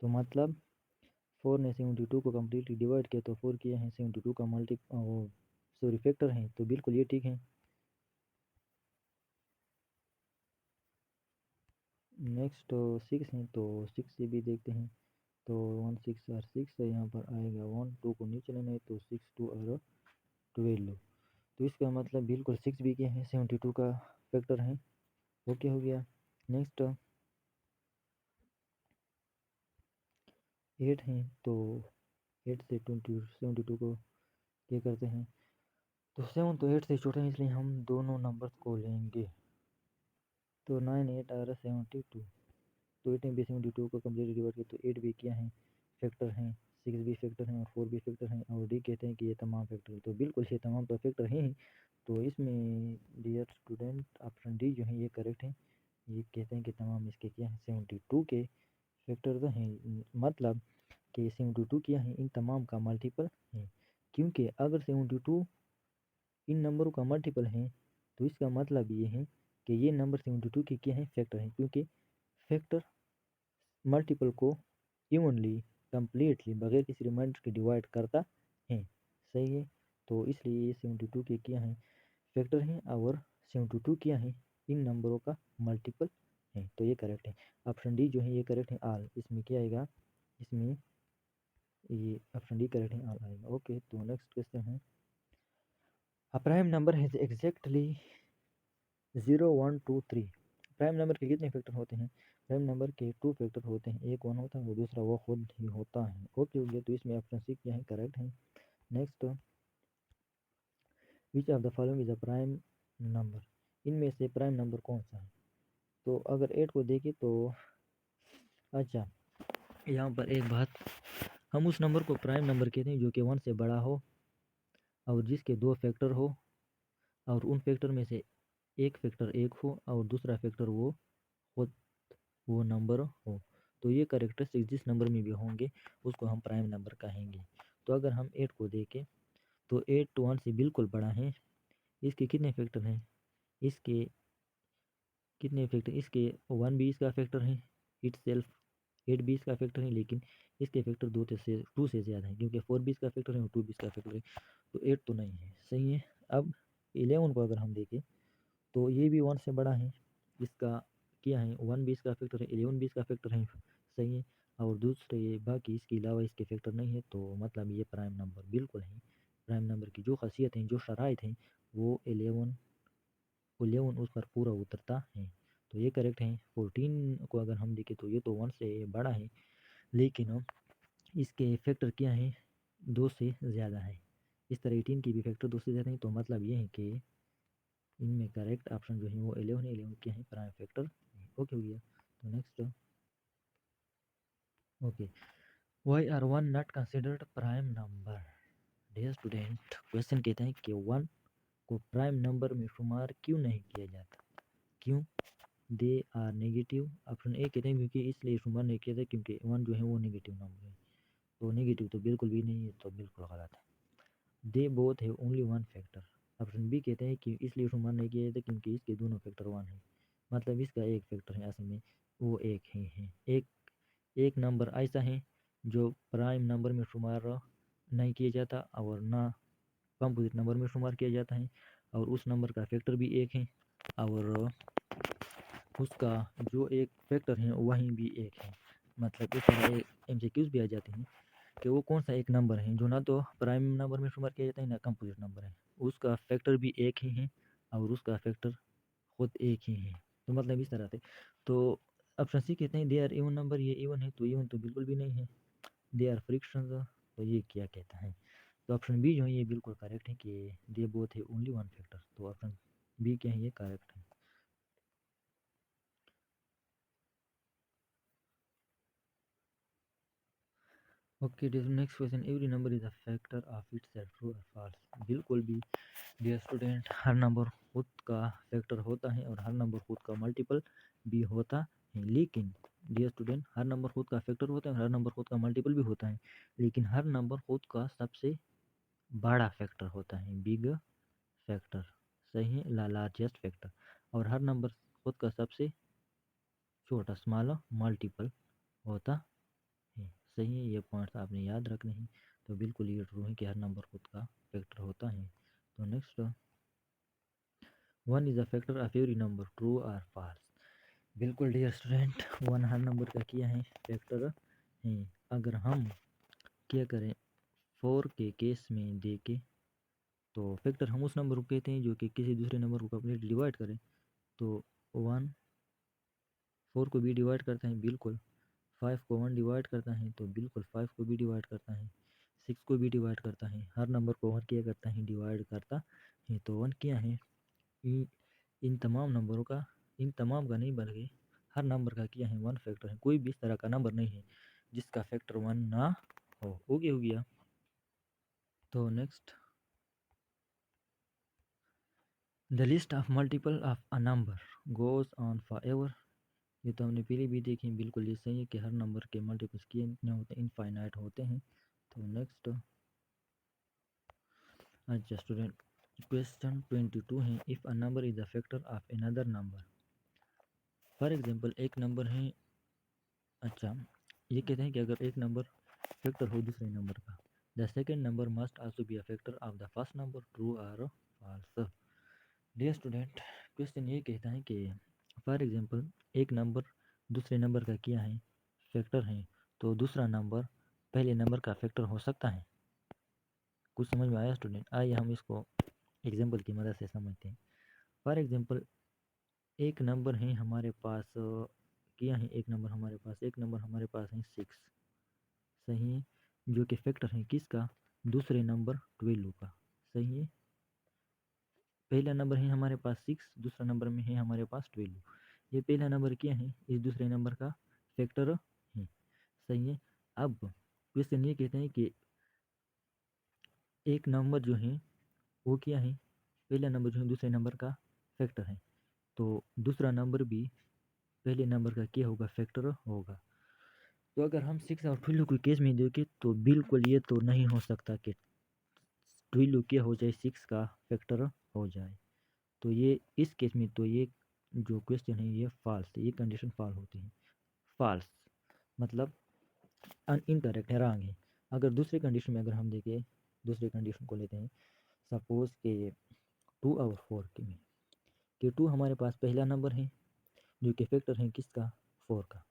तो मतलब 4 ने 72 को कम्प्लीटली डिवाइड किया, तो 4 किया है 72 का सॉरी फैक्टर है, तो बिल्कुल ये ठीक है। नेक्स्ट 6 है, तो 6 से भी देखते हैं। तो 1 6 और 6 है, यहाँ पर आएगा 1 2 को नीचे लेना है, तो 6 2 और 12। तो इसका मतलब बिल्कुल 6 भी क्या है, 72 का फैक्टर है। ओके हो गया। नेक्स्ट 8 है, तो 8 से 72 को क्या करते हैं, तो 7 तो 8 से छोटा है, इसलिए हम दोनों नंबर्स को लेंगे। तो 9 8 और 72, तो 8 में भी 72 को कम्प्लीट डिवाइड किया, तो 8 भी क्या है, फैक्टर हैं, 6 भी फैक्टर हैं और 4 भी फैक्टर हैं, और डी कहते हैं कि ये तमाम फैक्टर हैं। तो बिल्कुल ये तमाम तो फैक्टर हैं ही। तो इसमें डियर स्टूडेंट ऑप्शन डी जो है ये करेक्ट है। ये कहते हैं कि तमाम इसके क्या हैं, 72 के फैक्टर हैं। मतलब कि 72 क्या है, इन तमाम का मल्टीपल है। क्योंकि अगर 72 इन नंबरों का मल्टीपल है तो इसका मतलब ये है कि ये नंबर 72 के क्या है, फैक्टर हैं। क्योंकि फैक्टर मल्टीपल को इवनली कम्प्लीटली बगैर किसी रिमाइंडर के डिवाइड करता है, सही है। तो इसलिए ये 72 के क्या हैं, फैक्टर हैं, और 72 क्या है, इन नंबरों का मल्टीपल है। तो ये करेक्ट है, ऑप्शन डी जो है ये करेक्ट है, आल। इसमें क्या आएगा, इसमें ये ऑप्शन डी करेक्ट है, आल आएगा। ओके, तो नेक्स्ट क्वेश्चन है, a prime number has exactly 0 1 2 3। Prime number के कितने फैक्टर होते हैं, प्राइम नंबर के 2 फैक्टर होते हैं, एक 1 होता है और दूसरा वो खुद ही होता है। ओके हो गया, तो इसमें ऑप्शन सी क्या है, करेक्ट है। Next, which of the following is a prime number. इनमें से प्राइम नंबर कौन सा है। तो अगर 8 को देखें तो अच्छा, यहाँ पर एक बात, हम उस नंबर को प्राइम नंबर कहते हैं जो कि 1 से बड़ा हो और जिसके 2 फैक्टर हो और उन फैक्टर में से एक फैक्टर एक हो और दूसरा फैक्टर हो वो नंबर हो, तो ये कैरेक्टरिस्टिक जिस नंबर में भी होंगे उसको हम प्राइम नंबर कहेंगे। तो अगर हम 8 को देखें तो 8 1 से बिल्कुल बड़ा है। इसके कितने फैक्टर हैं? इसके कितने फैक्टर? इसके 1 भी इसका फैक्टर है इट सेल्फ, 8 भी इसका फैक्टर है, लेकिन इसके फैक्टर 2 से ज़्यादा है क्योंकि 4 भी इसका फैक्टर है और 2 भी इसका फैक्टर है, तो 8 तो नहीं है। सही है। अब 11 को अगर हम देखें तो ये भी 1 से बड़ा है, इसका क्या है 1 भी इसका फैक्टर है, 11 भी इसका फैक्टर है। सही है। और दूसरे ये बाकी इसके अलावा इसके फैक्टर नहीं है, तो मतलब ये प्राइम नंबर बिल्कुल है। प्राइम नंबर की जो खासियत हैं, जो शराइत हैं, वो 11 उस पर पूरा उतरता है, तो ये करेक्ट है। 14 को अगर हम देखें तो ये तो 1 से बड़ा है, लेकिन इसके फैक्टर क्या है 2 से ज़्यादा है। इस तरह 18 की भी फैक्टर 2 से ज़्यादा है, तो मतलब ये है कि इनमें करेक्ट ऑप्शन जो है वो 11 है। 11 क्या है प्राइम फैक्टर। ओके हो गया। तो next, okay, why are one not considered prime number? Dear student, question कहता है कि 1 को प्राइम नंबर में शुमार क्यों नहीं किया जाता? क्यों? They are negative. Option A कहते हैं क्योंकि इसलिए शुमार नहीं किया जाता क्योंकि 1 जो है वो नेगेटिव नंबर है, तो नेगेटिव तो बिल्कुल भी नहीं है, तो बिल्कुल गलत है। They both have only one factor. Option B कहते हैं कि इसलिए शुमार नहीं किया जाता क्योंकि इसके दोनों फैक्टर 1 है, मतलब इसका एक फैक्टर है असल में, वो एक ही है। एक नंबर ऐसा है जो प्राइम नंबर में शुमार नहीं किया जाता और ना कंपोजिट नंबर में शुमार किया जाता है, और उस नंबर का फैक्टर भी एक है, और उसका जो एक फैक्टर है वहीं भी एक है। मतलब इस तरह MCQs भी आ जाते हैं कि वो कौन सा एक नंबर है जो ना तो प्राइम नंबर में शुमार किया जाता है ना कंपोजिट नंबर है, उसका फैक्टर भी एक ही है और उसका फैक्टर खुद एक ही है। तो मतलब इस तरह से, तो ऑप्शन सी कहते हैं दे आर इवन नंबर, ये इवन है, तो इवन तो बिल्कुल भी नहीं है। दे आर फ्रिक्शंस, तो ये क्या कहता है? तो ऑप्शन बी जो है ये बिल्कुल करेक्ट है कि दे both have only one factor, तो ऑप्शन बी क्या है ये करेक्ट है। Okay, next question, every number is a factor of itself, true और फॉल्स? बिल्कुल भी डियर स्टूडेंट, हर नंबर खुद का फैक्टर होता है और हर नंबर खुद का मल्टीपल भी होता है, लेकिन डियर स्टूडेंट, हर नंबर खुद का फैक्टर होता है और हर नंबर खुद का मल्टीपल भी होता है, लेकिन हर नंबर खुद का सबसे बड़ा फैक्टर होता है, बिग फैक्टर। सही है, लार्जेस्ट फैक्टर। और हर नंबर खुद का सबसे छोटा स्मॉल मल्टीपल होता है। सही है, ये पॉइंट्स आपने याद रखने हैं। तो बिल्कुल ये ट्रू है कि हर नंबर खुद का फैक्टर होता है। तो next, 1 is a factor of every number, true और फॉल्स? बिल्कुल डियर स्टूडेंट, 1 हर नंबर का किया है फैक्टर है। अगर हम क्या करें 4 के केस में देखें तो फैक्टर हम उस नंबर को कहते हैं जो कि किसी दूसरे नंबर को कंप्लीटली डिवाइड करे। तो 1 4 को भी डिवाइड करता है, बिल्कुल। 5 को 1 डिवाइड करता है, तो बिल्कुल 5 को भी डिवाइड करता है। 6 को भी डिवाइड करता है, हर नंबर को 1 किया करता है, डिवाइड करता है। तो 1 क्या है इन इन तमाम नंबरों का, इन तमाम का नहीं बल्कि हर नंबर का क्या है 1 फैक्टर है। कोई भी इस तरह का नंबर नहीं है जिसका फैक्टर 1 ना हो। ओके हो गया। तो next, the list of multiple of a number goes on for ever? ये तो हमने पहले भी देखी, बिल्कुल ये सही है कि हर नंबर के मल्टीपल्स कितने होते हैं, इनफाइनाइट होते हैं। तो नेक्स्ट, अच्छा स्टूडेंट, क्वेश्चन 22 है, if a number is a factor of another number. For example एक नंबर है, अच्छा ये कहते हैं कि अगर एक नंबर फैक्टर हो दूसरे नंबर का, the second number must also be a factor of the first number, true और फॉल्स? डियर स्टूडेंट, क्वेश्चन ये कहता है कि फॉर एग्जांपल एक नंबर दूसरे नंबर का क्या है फैक्टर है, तो दूसरा नंबर पहले नंबर का फैक्टर हो सकता है? कुछ समझ में आया स्टूडेंट? आइए हम इसको एग्जांपल की मदद से समझते हैं। फॉर एग्जांपल एक नंबर है हमारे पास, क्या है एक नंबर हमारे पास है 6। सही है, जो कि फैक्टर है किसका? दूसरे नंबर 12 का। सही है, पहला नंबर है हमारे पास 6, दूसरा नंबर में है हमारे पास 12। ये पहला नंबर क्या है इस दूसरे नंबर का फैक्टर है। सही है। अब क्वेश्चन ये कहते हैं कि एक नंबर जो है वो क्या है पहला नंबर जो है दूसरे नंबर का फैक्टर है, तो दूसरा नंबर भी पहले नंबर का क्या होगा, फैक्टर होगा। तो अगर हम 6 और 12 के केस में देखें तो बिल्कुल ये तो नहीं हो सकता कि 12 क्या हो जाए 6 का फैक्टर हो जाए। तो ये इस केस में तो ये जो क्वेश्चन है ये फॉल्स है, ये कंडीशन फॉल्स होती है। फॉल्स मतलब इनकरेक्ट है, रॉन्ग है। अगर दूसरे कंडीशन में अगर हम देखें, दूसरे कंडीशन को लेते हैं, सपोज के 2 और 4 के में कि 2 हमारे पास पहला नंबर है जो कि फैक्टर है किसका, 4 का,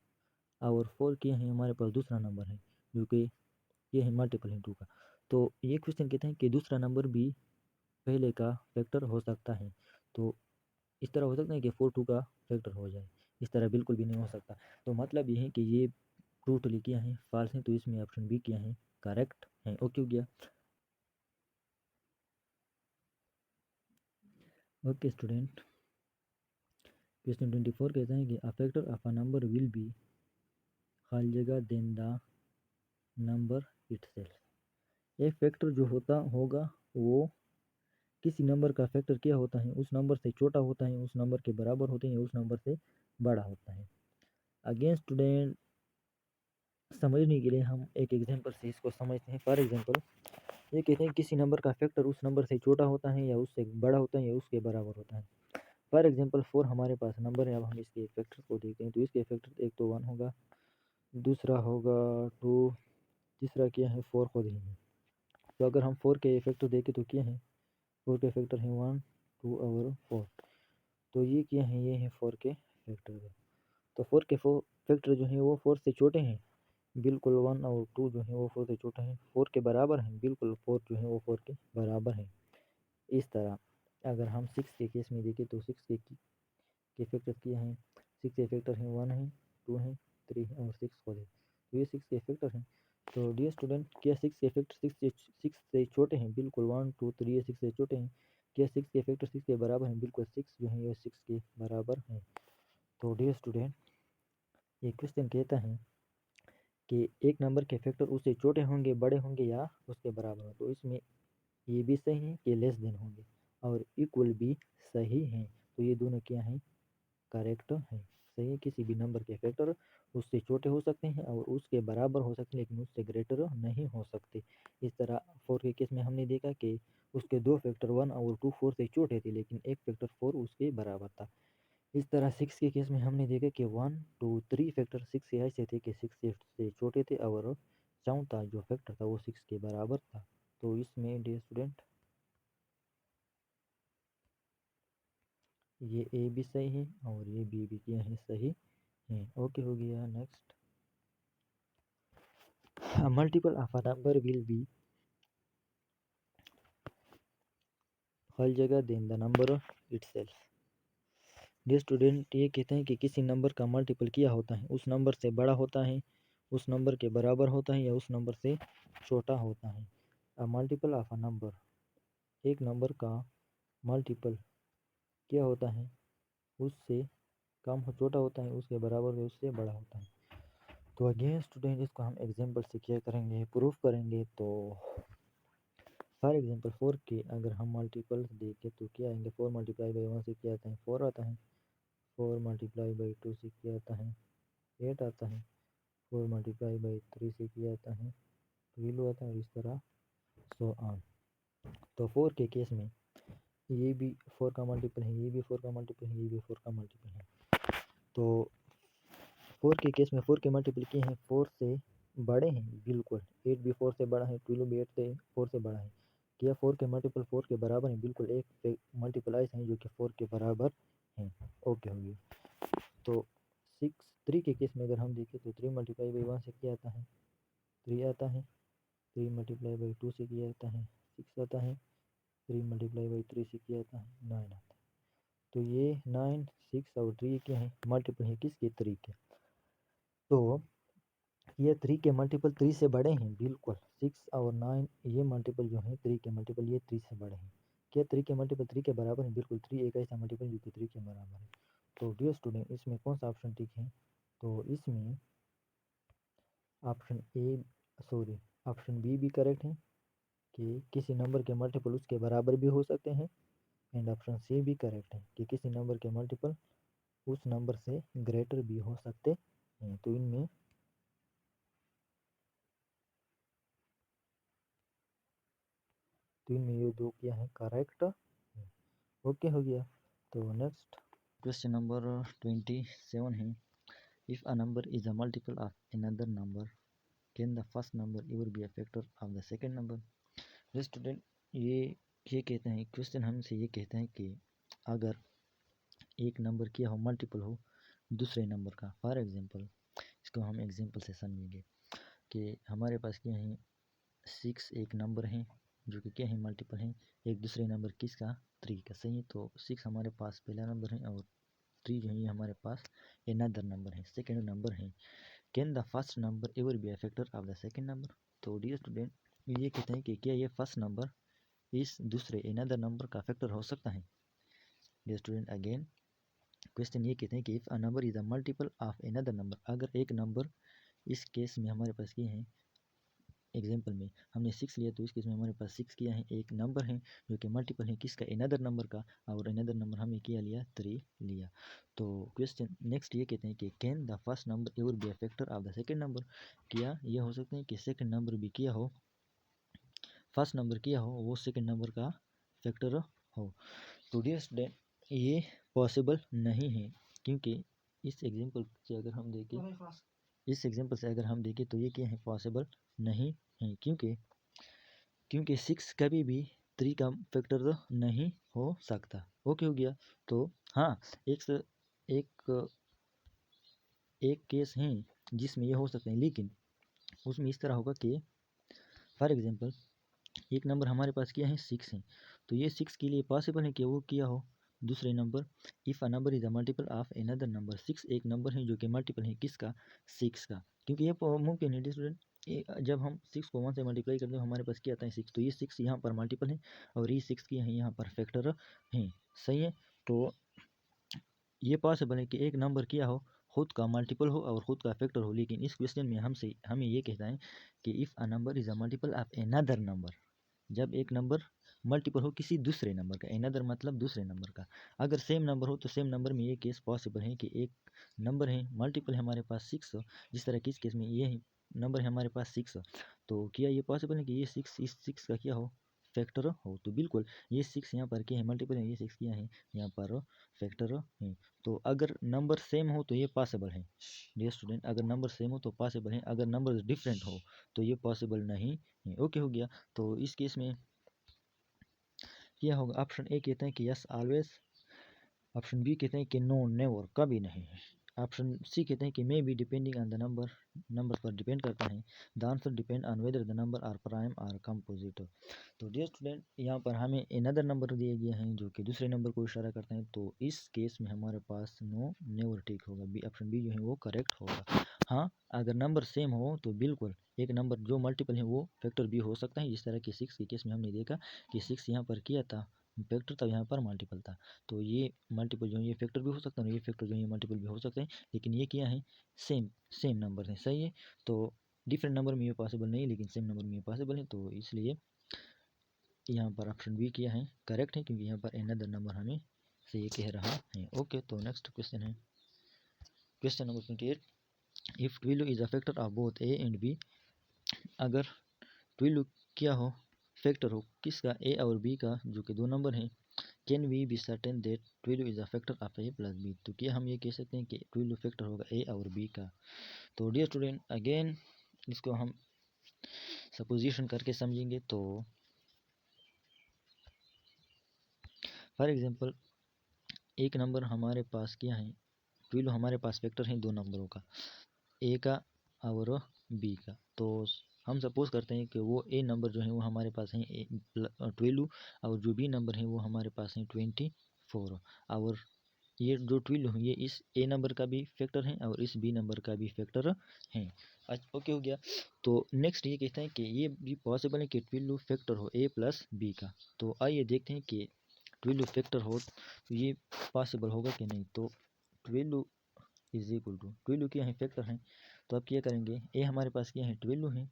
और 4 क्या है हमारे पास दूसरा नंबर है जो कि ये है मल्टीपल है 2 का। तो ये क्वेश्चन कहते हैं कि दूसरा नंबर भी पहले का फैक्टर हो सकता है। तो इस तरह हो सकता है कि 4 2 का फैक्टर हो जाए, इस तरह बिल्कुल भी नहीं हो सकता। तो मतलब ये है कि ये टोटली क्या है, फॉल्स है। तो इसमें ऑप्शन बी क्या है, करेक्ट है। ओके हो गया। ओके स्टूडेंट, क्वेश्चन 24 कहता है कि अ factor of a number will be खाली जगह देन द नंबर इटसेल्फ। एक फैक्टर जो होता होगा वो किसी नंबर का फैक्टर क्या होता है, उस नंबर से छोटा होता है, उस नंबर के बराबर होते हैं, उस नंबर से बड़ा होता है। अगेन स्टूडेंट, समझने के लिए हम एक एग्जांपल से इसको समझते हैं। फॉर एग्जांपल ये कहते हैं किसी नंबर का फैक्टर उस नंबर से छोटा होता है या उससे बड़ा होता है या उसके बराबर होता है। फॉर एग्जांपल 4 हमारे पास नंबर है। अब हम इसके फैक्टर को देखते हैं। तो इसके फैक्टर एक तो 1 होगा, दूसरा होगा 2, तीसरा क्या है 4 को देंगे। तो अगर हम 4 के फैक्टर देखें तो क्या है, 4 के फैक्टर है 1 2 और 4। तो ये क्या है, ये है 4 के फैक्टर। तो 4 के फैक्टर जो है वो 4 से छोटे हैं बिल्कुल। 1 और 2 जो है वो 4 से छोटा है, 4 के बराबर है बिल्कुल। 4 जो है वो 4 के बराबर है। इस तरह अगर हम 6 के केस में देखें तो 6 के फैक्टर क्या हैं, 6 के फैक्टर हैं 1 है 2 है 3 है और 6 को दे। तो ये 6 के फैक्टर हैं। तो डियर स्टूडेंट, क्या 6 के फैक्टर 6 से छोटे हैं, बिल्कुल 1 2 3 ये 6 से छोटे हैं। क्या 6 के फैक्टर 6 के बराबर हैं, बिल्कुल 6 जो है ये 6 के बराबर हैं। तो डियर स्टूडेंट, ये क्वेश्चन कहता है कि एक नंबर के फैक्टर उससे छोटे होंगे, बड़े होंगे या उसके बराबर हो। तो इसमें ये भी सही है कि लेस देन होंगे और इक्वल भी सही है। तो ये दोनों क्या हैं, करेक्ट है। सही है, किसी भी नंबर के फैक्टर उससे छोटे हो सकते हैं और उसके बराबर हो सकते हैं लेकिन उससे ग्रेटर नहीं हो सकते। इस तरह 4 के केस में हमने देखा कि उसके दो फैक्टर 1 और 2 4 से छोटे थे लेकिन एक फैक्टर 4 उसके बराबर था। इस तरह 6 के केस में हमने देखा कि 1 2 3 फैक्टर 6 से ऐसे थे कि 6 से छोटे थे और चौथा जो फैक्टर था वो 6 के बराबर था। तो इसमें डियर स्टूडेंट ये ए भी सही है और ये बी भी क्या है, सही है। ओके हो गया। Next, a multiple of a number will be हर जगह देन द नंबर itself। ये स्टूडेंट ये कहते हैं कि किसी नंबर का मल्टीपल क्या होता है, उस नंबर से बड़ा होता है, उस नंबर के बराबर होता है या उस नंबर से छोटा होता है। अ मल्टीपल ऑफ अ नंबर, एक नंबर का मल्टीपल क्या होता है, उससे कम हो छोटा होता है, उसके बराबर है, उससे बड़ा होता है। तो अगेन स्टूडेंट इसको हम एग्जाम्पल से क्या करेंगे, प्रूफ करेंगे। तो फॉर एग्जांपल 4 के अगर हम मल्टीपल्स देखें तो क्या आएंगे, 4 मल्टीप्लाई बाई 1 से क्या आता है, 4 आता है। 4 मल्टीप्लाई बाई 2 से क्या आता है, 8 आता है। 4 मल्टीप्लाई बाई 3 से क्या आता है, 12 आता है। और इस तरह सो ऑन। तो 4 के केस में ये भी 4 का मल्टीपल है, ये भी 4 का मल्टीपल है, ये भी 4 का मल्टीपल है। तो 4 के केस में 4 के मल्टीपल क्या हैं, 4 से बड़े हैं बिल्कुल। 8 भी 4 से बड़ा है, 12 भी 8 से 4 से बड़ा है। क्या 4 के मल्टीपल 4 के बराबर हैं, बिल्कुल। एक मल्टीपल ऐसे हैं जो कि 4 के बराबर हैं। ओके हो गया। तो 3 के केस में अगर हम देखें तो 3 मल्टीप्लाई बाई 1 से क्या आता है, 3 आता है। 3 मल्टीप्लाई बाई 2 से क्या आता है, 6 आता है। 3 मल्टीप्लाई बाई 3 से क्या आता है, 9 आता है। तो ये 9 6 और 3 क्या है, मल्टीपल है किसके, 3 के। तो ये 3 के मल्टीपल 3 से बड़े हैं बिल्कुल। 6 और 9 ये मल्टीपल जो है 3 के मल्टीपल ये 3 से बड़े हैं। क्या 3 के मल्टीपल 3 के बराबर है, बिल्कुल। 3 एक ऐसा मल्टीपल जो कि 3 के बराबर है। तो डियर स्टूडेंट, इसमें कौन सा ऑप्शन ठीक है, तो इसमें option A sorry option B भी करेक्ट है कि किसी नंबर के मल्टीपल उसके बराबर भी हो सकते हैं एंड ऑप्शन सी भी करेक्ट है कि किसी नंबर के मल्टीपल उस नंबर से ग्रेटर भी हो सकते हैं। तो इनमें ये दो क्या है करेक्ट। ओके हो गया। तो नेक्स्ट क्वेश्चन नंबर 27 है, if a number is a multiple of another number can the first number ever be a factor of the second number. Student ये कहते हैं, क्वेश्चन हमसे ये कहते हैं कि अगर एक नंबर क्या हो मल्टीपल हो दूसरे नंबर का। फॉर एग्जांपल इसको हम एग्जांपल से समझेंगे कि हमारे पास क्या है 6 एक नंबर है जो कि क्या है मल्टीपल है एक दूसरे नंबर किसका 3 का। सही है, तो 6 हमारे पास पहला नंबर है और 3 जो है ये हमारे पास अनदर नंबर है, सेकेंड नंबर है। Can the first number ever be a factor of the second number. तो डियर स्टूडेंट ये कहते हैं कि क्या ये फर्स्ट नंबर इस दूसरे अनदर नंबर का फैक्टर हो सकता है। डियर स्टूडेंट अगेन क्वेश्चन ये कहते हैं कि if a number is a multiple of another number, अगर एक नंबर इस केस में हमारे पास ये है एग्जाम्पल में हमने 6 लिया तो इस केस में हमारे पास 6 किया है एक नंबर है जो कि मल्टीपल है किसका अनदर नंबर का, और अनदर नंबर हमने क्या लिया 3 लिया। तो क्वेश्चन नेक्स्ट ये कहते हैं कि can the first number ever be a factor of the second number. क्या यह हो सकता है कि सेकंड नंबर भी किया हो फर्स्ट नंबर किया हो वो सेकंड नंबर का फैक्टर हो। तो डियर स्टूडेंट ये पॉसिबल नहीं है, क्योंकि इस एग्जाम्पल से अगर हम देखें तो ये क्या है पॉसिबल नहीं है, क्योंकि 6 कभी भी 3 का फैक्टर तो नहीं हो सकता। ओके हो गया। तो हाँ एक एक केस है जिसमें ये हो सकते हैं, लेकिन उसमें इस तरह होगा कि फॉर एग्जांपल एक नंबर हमारे पास क्या है 6 है, तो ये 6 के लिए पॉसिबल है कि वो किया हो दूसरे number. If a number is a multiple of another number, 6 एक नंबर है जो कि मल्टीपल है किसका 6 का, क्योंकि ये मुमकिन है स्टूडेंट। जब हम 6 को 1 से मल्टीप्लाई करते हैं हमारे पास क्या आता है 6, तो ये 6 यहाँ पर मल्टीपल है और ये 6 की है यहाँ पर फैक्टर है। सही है, तो ये पॉसिबल है कि एक नंबर क्या हो खुद का मल्टीपल हो और खुद का फैक्टर हो, लेकिन इस क्वेश्चन में हमें ये कहता है कि if a number is a multiple of another number, जब एक नंबर मल्टीपल हो किसी दूसरे नंबर का, अनदर मतलब दूसरे नंबर का। अगर सेम नंबर हो तो सेम नंबर में ये केस पॉसिबल है कि एक नंबर है मल्टीपल है हमारे पास 6, जिस तरह की इस केस में ये नंबर है हमारे पास 6, तो क्या ये पॉसिबल है कि ये 6 इस 6 का क्या हो फैक्टर हो। तो बिल्कुल ये 6 यहाँ पर क्या है मल्टीपल है, ये 6 क्या है यहाँ पर फैक्टर है। तो अगर नंबर सेम हो तो ये पॉसिबल है डियर स्टूडेंट, अगर नंबर सेम हो तो पॉसिबल है, अगर नंबर डिफरेंट हो तो ये पॉसिबल नहीं है। ओके हो गया। तो इस केस में क्या होगा, ऑप्शन ए कहते हैं कि यस ऑलवेज, ऑप्शन बी कहते हैं कि नो नेवर कभी नहीं, ऑप्शन सी कहते हैं कि maybe depending on the number पर डिपेंड करता है, the answer depend on whether the number are prime or composite. तो डियर स्टूडेंट यहाँ पर हमें अनदर नंबर दिए गए हैं जो कि दूसरे नंबर को इशारा करते हैं, तो इस केस में हमारे पास नो नेवर ठीक होगा, बी ऑप्शन बी जो है वो करेक्ट होगा। हाँ अगर नंबर सेम हो तो बिल्कुल एक नंबर जो मल्टीपल है वो फैक्टर भी हो सकता है, जिस तरह कि 6 के केस में हमने देखा कि 6 यहाँ पर किया था फैक्टर था, यहाँ पर मल्टीपल था। तो ये मल्टीपल जो है ये फैक्टर भी हो सकता है, ये फैक्टर जो है ये मल्टीपल भी हो सकते हैं, लेकिन ये क्या है सेम सेम नंबर है। सही है, तो डिफरेंट नंबर में ये पॉसिबल नहीं, लेकिन सेम नंबर में ये पॉसिबल है, तो इसलिए यहाँ पर ऑप्शन बी किया है करेक्ट है, क्योंकि यहाँ पर अनदर नंबर हमें से ये कह रहा है। ओके, तो नेक्स्ट क्वेश्चन है question number 28, if 12 is a factor of both A and B, अगर 12 क्या हो फैक्टर हो किसका ए और बी का, जो कि दो नंबर हैं, can we be certain that 12 is a factor of A plus B, तो क्या हम ये कह सकते हैं कि 12 फैक्टर होगा ए और बी का। तो डियर स्टूडेंट अगेन इसको हम सपोजिशन करके समझेंगे। तो फॉर एग्जांपल एक नंबर हमारे पास क्या है 12 हमारे पास फैक्टर हैं दो नंबरों का, ए का और बी का। तो हम सपोज करते हैं कि वो ए नंबर जो है वो हमारे पास है 12 और जो बी नंबर है वो हमारे पास है 24, और ये जो 12 है ये इस ए नंबर का भी फैक्टर है और इस बी नंबर का भी फैक्टर है। ओके हो गया। तो नेक्स्ट ये कहते हैं कि ये भी पॉसिबल है कि 12 फैक्टर हो ए प्लस बी का। तो आइए देखते हैं कि 12 फैक्टर हो तो ये पॉसिबल होगा कि नहीं। तो 12 इज इक्वल टू 12 क्या है फैक्टर हैं, तो अब क्या करेंगे ए हमारे पास क्या है 12 है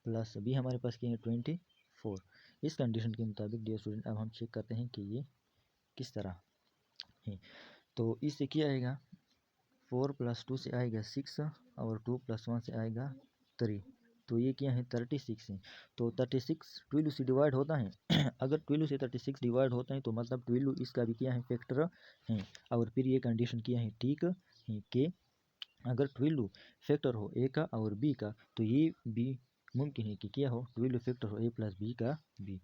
प्लस बी हमारे पास क्या है 24, इस कंडीशन के मुताबिक डियर स्टूडेंट अब हम चेक करते हैं कि ये किस तरह है। तो इससे क्या आएगा, 4 + 2 से आएगा 6 और 2 + 1 से आएगा 3। तो ये क्या है 36 है। तो 36 12 से डिवाइड होता है अगर 12 से 36 डिवाइड होता है तो मतलब 12 इसका भी क्या है फैक्टर है। और फिर ये कंडीशन क्या है ठीक है कि अगर 12 फैक्टर हो ए का और बी का तो ये भी मुमकिन है कि क्या हो 12 फैक्टर हो ए + बी का बी।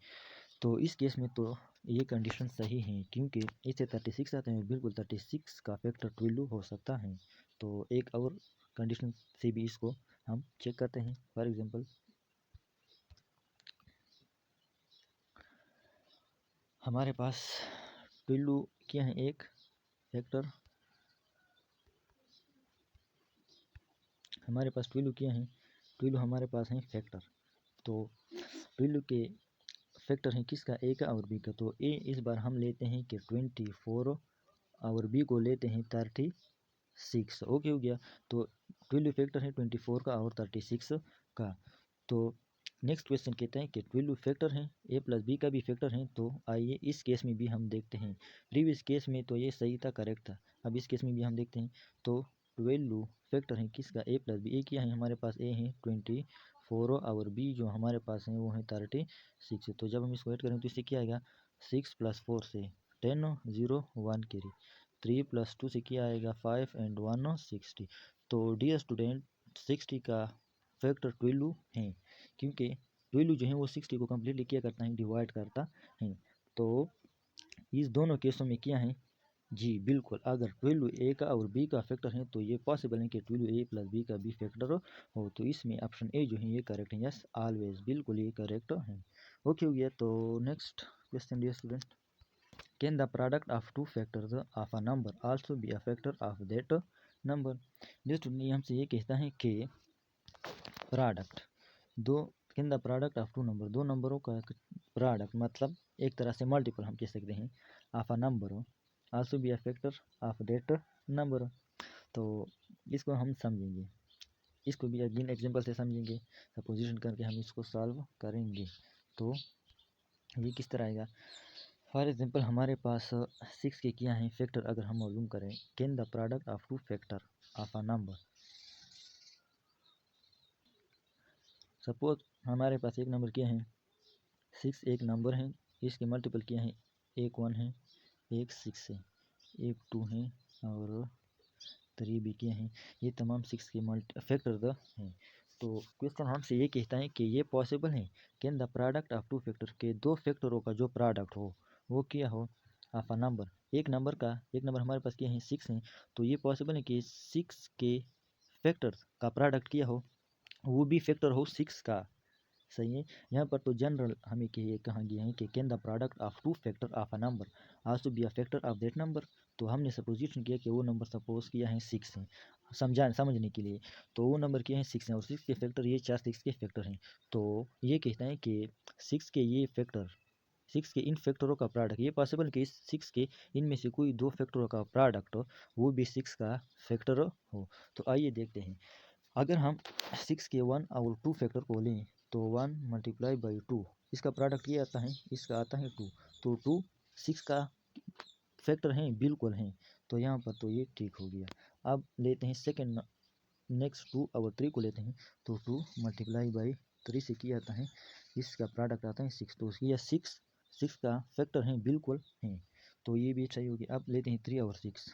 तो इस केस में तो ये कंडीशन सही है क्योंकि इससे 36 आता है, बिल्कुल 36 का फैक्टर 12 हो सकता है। तो एक और कंडीशन से भी इसको हम चेक करते हैं। फॉर एग्जांपल हमारे पास 12 क्या है एक फैक्टर, हमारे पास 12 क्या है 12 हमारे पास है फैक्टर। तो 12 के फैक्टर है किसका ए का और बी का। तो ए इस बार हम लेते हैं कि 24 और बी को लेते हैं 36। ओके हो गया। तो 12 फैक्टर है 24 का और 36 का। तो नेक्स्ट क्वेश्चन कहते हैं कि 12 फैक्टर है ए + बी का भी फैक्टर है। तो आइए इस केस में भी हम देखते हैं। प्रीवियस केस में तो ये सही था, करेक्ट था। अब इस केस में भी हम देखते हैं। तो 12 फैक्टर है किसका ए + बी। ए क्या है हमारे पास ए है 24 और बी जो हमारे पास है वो है 36। तो जब हम इसको ऐड करें तो इससे क्या आएगा 6 + 4 से 10 0 1 कैरी, 3 + 2 से क्या आएगा 5 and 1 60। तो डियर स्टूडेंट 60 का फैक्टर 12 है क्योंकि 12 जो है वो 60 को कम्प्लीटली क्या करता है डिवाइड करता है। तो इस दोनों केसों में क्या है जी बिल्कुल, अगर 12 ए का और बी का फैक्टर है तो ये पॉसिबल है कि 12 ए + बी का भी फैक्टर हो। तो इसमें ऑप्शन ए जो है ये करेक्ट है। यस ऑलवेज, बिल्कुल ये करेक्ट है। ओके हो गया। तो next question dear student, can the product of two factors of a number also be a factor of that number. Dear student ये हमसे ये कहता है कि प्रोडक्ट दो can the product of two number, दो नंबरों का प्रोडक्ट मतलब एक तरह से मल्टीपल हम कह सकते हैं of a number also be a factor of that number. तो इसको हम समझेंगे, इसको भी अगेन एग्जांपल से समझेंगे, सपोजिशन करके हम इसको सॉल्व करेंगे। तो ये किस तरह आएगा। फॉर एग्जांपल हमारे पास 6 के क्या है फैक्टर अगर हम मालूम करें, can the product of two factor of a number. Suppose हमारे पास एक नंबर क्या है 6 एक नंबर है, इसके मल्टीपल क्या है एक 1 है, एक 6 है, एक 2 है और 3 भी क्या है। ये तमाम 6 के मल्टी फैक्टर द हैं। तो क्वेश्चन हमसे ये कहता है कि ये पॉसिबल है can the product of two factor के दो फैक्टरों का जो प्रोडक्ट हो वो क्या हो ऑफ अ नंबर। एक नंबर हमारे पास क्या है 6 है। तो ये पॉसिबल है कि 6 के फैक्टर का प्रोडक्ट क्या हो वो भी फैक्टर हो 6 का। सही है। यहाँ पर तो जनरल हमें कहा गया है कि can the product of two factor of a number also be a factor of that number. तो हमने सपोजिशन किया कि वो नंबर सपोज किया है 6 है, समझने के लिए। तो वो नंबर क्या है 6 है और 6 के फैक्टर ये 4 6 के फैक्टर हैं। तो ये कहता है कि 6 के ये फैक्टर 6 के इन फैक्टरों का प्रोडक्ट ये पॉसिबल कि इस 6 के इनमें से कोई दो फैक्टरों का प्रोडक्ट हो वो भी 6 का फैक्टर हो। तो आइए देखते हैं। अगर हम 6 के 1 और 2 फैक्टर को लें तो 1 × 2 इसका प्रोडक्ट ये आता है, इसका आता है 2। तो 2 6 का फैक्टर हैं बिल्कुल हैं। तो यहाँ पर तो ये ठीक हो गया। अब लेते हैं सेकंड, नेक्स्ट 2 और 3 को लेते हैं। तो 2 × 3 से किया आता है, इसका प्रोडक्ट आता है 6। तो यह 6 का फैक्टर हैं बिल्कुल हैं। तो ये भी सही हो गया। अब लेते हैं 3 और 6,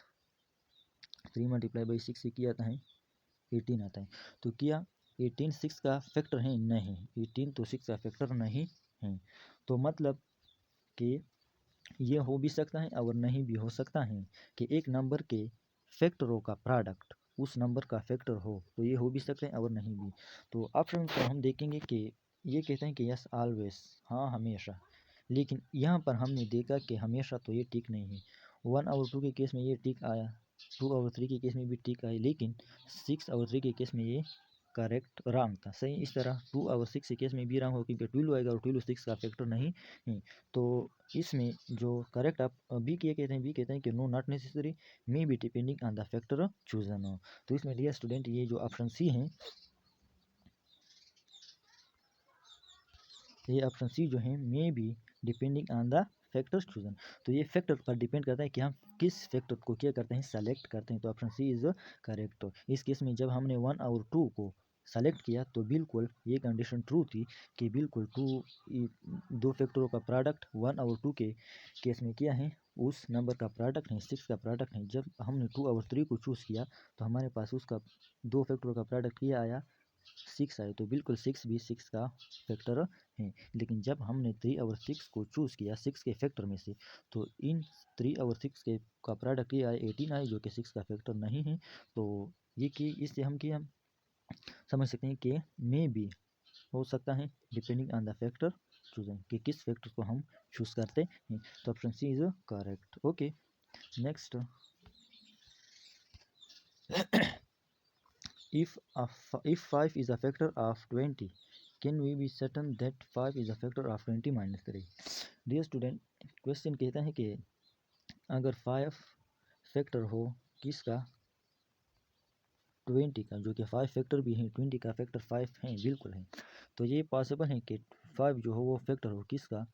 3 × 6 से किया आता है 18 आता है। तो क्या 18 6 का फैक्टर है नहीं, 18 तो 6 का फैक्टर नहीं है। तो मतलब कि ये हो भी सकता है और नहीं भी हो सकता है कि एक नंबर के फैक्टरों का प्रोडक्ट उस नंबर का फैक्टर हो। तो ये हो भी सकते हैं और नहीं भी। तो ऑप्शन पर हम देखेंगे कि ये कहते हैं कि यस ऑलवेज, हाँ हमेशा। लेकिन यहाँ पर हमने देखा कि हमेशा तो ये ठीक नहीं है। 1 और 2 के केस में ये ठीक आया, 2 और 3 के केस में भी ठीक आया, लेकिन 6 और 3 के केस में ये करेक्ट रॉन्ग था। सही इस तरह 2 और 6 के केस में भी रॉन्ग हो क्योंकि 12 आएगा और 12 6 का फैक्टर नहीं है। तो इसमें जो करेक्ट आप बी के कहते हैं, बी कहते हैं कि no not necessary maybe depending on the factor chosen. तो इसमें डियर स्टूडेंट ये जो ऑप्शन सी है ये ऑप्शन सी जो है may be depending on the factors chosen. तो ये फैक्टर पर डिपेंड करता है कि हम किस फैक्टर को क्या करते हैं, सेलेक्ट करते हैं। तो ऑप्शन सी इज करेक्ट। तो इस केस में जब हमने 1 और 2 को सेलेक्ट किया तो बिल्कुल ये कंडीशन ट्रू थी कि बिल्कुल दो फैक्टरों का प्रोडक्ट 1 और 2 के केस में क्या है, उस नंबर का प्रोडक्ट है, 6 का प्रोडक्ट है। जब हमने 2 और 3 को चूज़ किया तो हमारे पास उसका दो फैक्टरों का प्रोडक्ट क्या आया, 6 आए। तो बिल्कुल 6 भी 6 का फैक्टर है। लेकिन जब हमने 3 और 6 को चूज़ किया 6 के फैक्टर में से, तो इन 3 और 6 के का प्रोडक्ट ये आए 18 आए, जो कि 6 का फैक्टर नहीं है। तो ये कि इससे हम क्या समझ सकते हैं कि मे बी हो सकता है depending on the factor chosen, कि किस फैक्टर को हम चूज करते हैं। तो option C is correct. Okay, next, if 5 is a factor of 20, can we be certain that 5 is a factor of 20 minus 3? Dear student, question कहता है कि अगर 5 फैक्टर हो किसका, 20 का, जो कि 5 फैक्टर भी है, 20 का फैक्टर 5 है, बिल्कुल है। तो ये पॉसिबल है कि 5 जो हो वो फैक्टर हो किसका,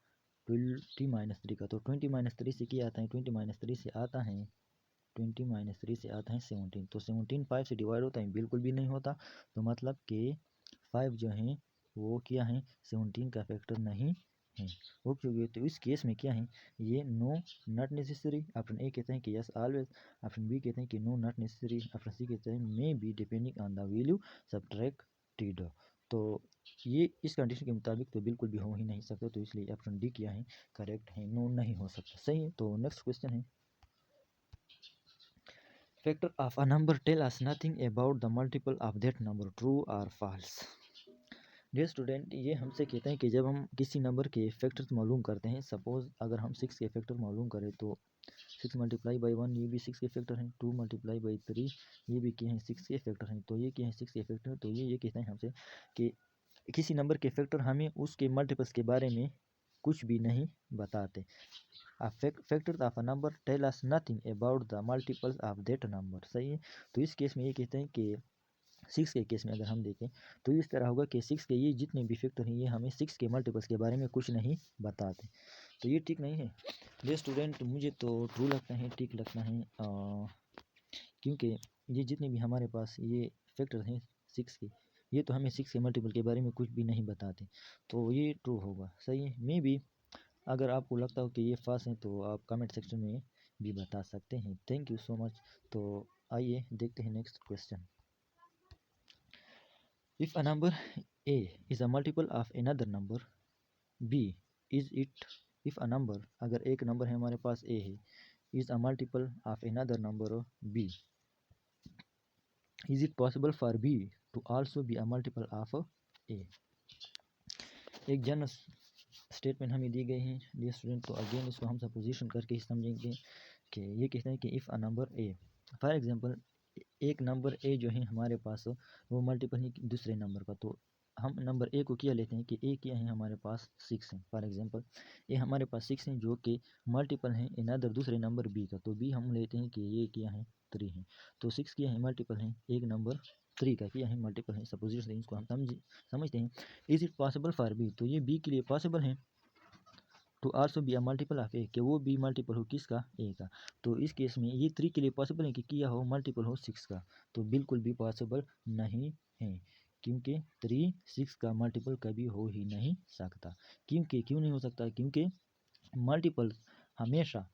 20 माइनस 3 का। तो 20 माइनस 3 से क्या आता है, 20 माइनस 3 से आता है 20 माइनस 3 से आता है 17। तो 17 5 से डिवाइड होता है, बिल्कुल भी नहीं होता। तो मतलब कि 5 जो है वो क्या है, 17 का फैक्टर नहीं है। ओके, तो इस केस में क्या है, ये no not necessary. Option A कहते हैं कि यस ऑलवेज, ऑप्शन बी कहते हैं कि no not necessary, option C कहते हैं maybe depending on the value subtracted. तो ये इस कंडीशन के मुताबिक तो बिल्कुल भी हो ही नहीं सकता। तो इसलिए ऑप्शन डी क्या है, करेक्ट है, नो नहीं हो सकता। सही है। तो नेक्स्ट क्वेश्चन है, factor of a number tell us nothing about the multiple of that number, true or false? Dear student, ये हमसे कहते हैं कि जब हम किसी नंबर के फैक्टर्स मालूम करते हैं, सपोज अगर हम 6 के फैक्टर मालूम करें तो 6 मल्टीप्लाई बाई 1 ये भी 6 के फैक्टर हैं, 2 मल्टीप्लाई बाई 3 ये भी क्या है, 6 के फैक्टर हैं। तो ये क्या है, 6 के फैक्टर। तो ये कहते हैं हमसे कि किसी नंबर के फैक्टर हमें उसके मल्टीपल्स के बारे में कुछ भी नहीं बताते। Factor of a number tell us nothing about the multiples of that number. सही है। तो इस केस में ये कहते हैं कि 6 के केस में अगर हम देखें तो इस तरह होगा कि 6 के ये जितने भी फैक्टर हैं ये हमें 6 के मल्टीपल्स के बारे में कुछ नहीं बताते। तो ये ठीक नहीं है। ये स्टूडेंट, मुझे तो ट्रू लगता है, ठीक लगता है, क्योंकि ये जितने भी हमारे पास ये फैक्टर हैं 6 के, ये तो हमें 6 के मल्टीपल के बारे में कुछ भी नहीं बताते। तो ये ट्रू होगा। सही है। मे बी अगर आपको लगता हो कि ये फास्ट है तो आप कमेंट सेक्शन में भी बता सकते हैं। Thank you so much. तो आइए देखते हैं next question. If a number A is a multiple of another number B, is it, if a number, अगर एक नंबर है हमारे पास ए है, is a multiple of another number B, is it possible for B to also be a multiple of A. एक general statement हमें दी गई है डियर स्टूडेंट। तो अगेन इसको हम सपोजिशन करके ही समझेंगे कि ये कहते हैं कि if a number A, for example एक नंबर ए जो है हमारे पास वो मल्टीपल है दूसरे नंबर का। तो हम नंबर ए को क्या लेते हैं कि ए क्या है हमारे पास 6 है। फॉर एग्जांपल ए हमारे पास 6 है जो कि मल्टीपल है अनदर दूसरे नंबर बी का। तो बी हम लेते हैं कि ये क्या है 3 है। तो 6 क्या है मल्टीपल है एक नंबर 3 का, क्या है मल्टीपल है। सपोजिशन इसको हम समझते हैं। Is it possible for B, तो ये बी के लिए पॉसिबल है to also be a multiple of A, कि वो भी मल्टीपल हो किसका, ए का। तो इस केस में ये 3 के लिए पॉसिबल है कि किया हो मल्टीपल हो 6 का। तो बिल्कुल भी पॉसिबल नहीं है, क्योंकि 3 6 का मल्टीपल कभी हो ही नहीं सकता। क्यों नहीं हो सकता, क्योंकि मल्टीपल हमेशा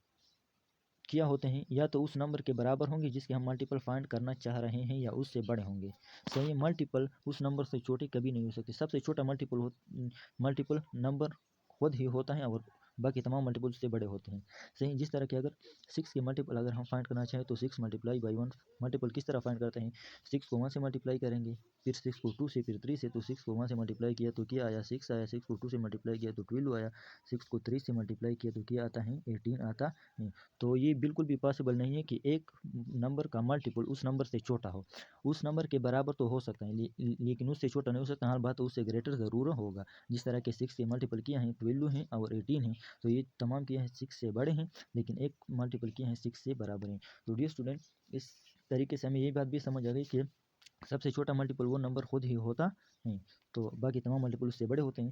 क्या होते हैं, या तो उस नंबर के बराबर होंगे जिसके हम मल्टीपल फाइंड करना चाह रहे हैं, या उससे बड़े होंगे। सही, मल्टीपल उस नंबर से छोटे कभी नहीं हो सकते। सबसे छोटा मल्टीपल नंबर खुद ही होता है और बाकी तमाम मल्टीपल उससे बड़े होते हैं। सही, जिस तरह के अगर 6 के मल्टीपल अगर हम फाइंड करना चाहें तो 6 मल्टीप्लाई बाई 1 मल्टीपल किस तरह फाइंड करते हैं, 6 को 1 से मल्टीप्लाई करेंगे, फिर 6 को 2 से, फिर 3 से। तो 6 को 1 से मल्टीप्लाई किया तो क्या आया 6 आया, 6 को 2 से मल्टीप्लाई किया तो 12 आया, 6 को 3 से मल्टीप्लाई किया तो क्या आता है 18 आता है। तो ये बिल्कुल भी पॉसिबल नहीं है कि एक नंबर का मल्टीपल उस नंबर से छोटा हो। उस नंबर के बराबर तो हो सकता है लेकिन उससे छोटा नहीं हो सकता। हर बात तो उससे ग्रेटर ज़रूर होगा। जिस तरह के 6 के मल्टीपल किया है 12 हैं और 18 हैं, तो ये तमाम किया है 6 से बड़े हैं, लेकिन एक मल्टीपल किया है 6 से बराबर हैं। तो डियर स्टूडेंट, इस तरीके से हमें ये बात भी समझ आ गई कि सबसे छोटा मल्टीपल वो नंबर खुद ही होता है, तो बाकी तमाम मल्टीपल उससे बड़े होते हैं।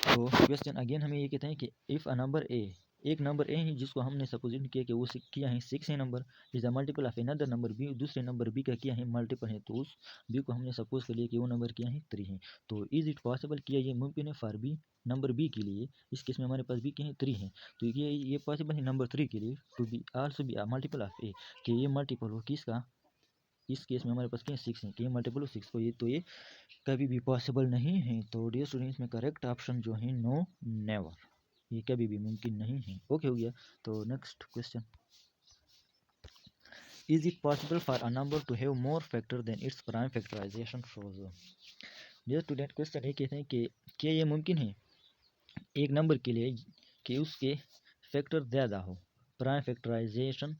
तो क्वेश्चन अगेन हमें ये कहते हैं कि इफ़ अ नंबर ए, एक नंबर ए है जिसको हमने सपोजिट किया कि वो किया है 6 है number, is the multiple of another number B, दूसरे नंबर बी का किया है मल्टीपल है, तो उस बी को हमने सपोज कर लिया कि वो नंबर किया है 3 है। तो इज इट पॉसिबल, किया ये मुमकिन है फॉर बी, नंबर बी के लिए, इस केस में हमारे पास बी के हैं 3 है, तो ये पॉसिबल है नंबर 3 के लिए to be also be multiple of A, कि ये मल्टीपल हो किसका, इस केस में हमारे पास क्या 6 है कि ये मल्टीपल ऑफ 6 को, ये तो ये कभी भी पॉसिबल नहीं है। तो डियर स्टूडेंट्स में करेक्ट ऑप्शन जो है नो, नेवर, ये कभी भी मुमकिन नहीं है। ओके हो गया। तो next question, is it possible for a number to have more factor than its prime factorization shows. Dear student question ये कहते हैं कि क्या ये मुमकिन है एक नंबर के लिए कि उसके फैक्टर ज़्यादा हो, प्राइम फैक्टराइजेशन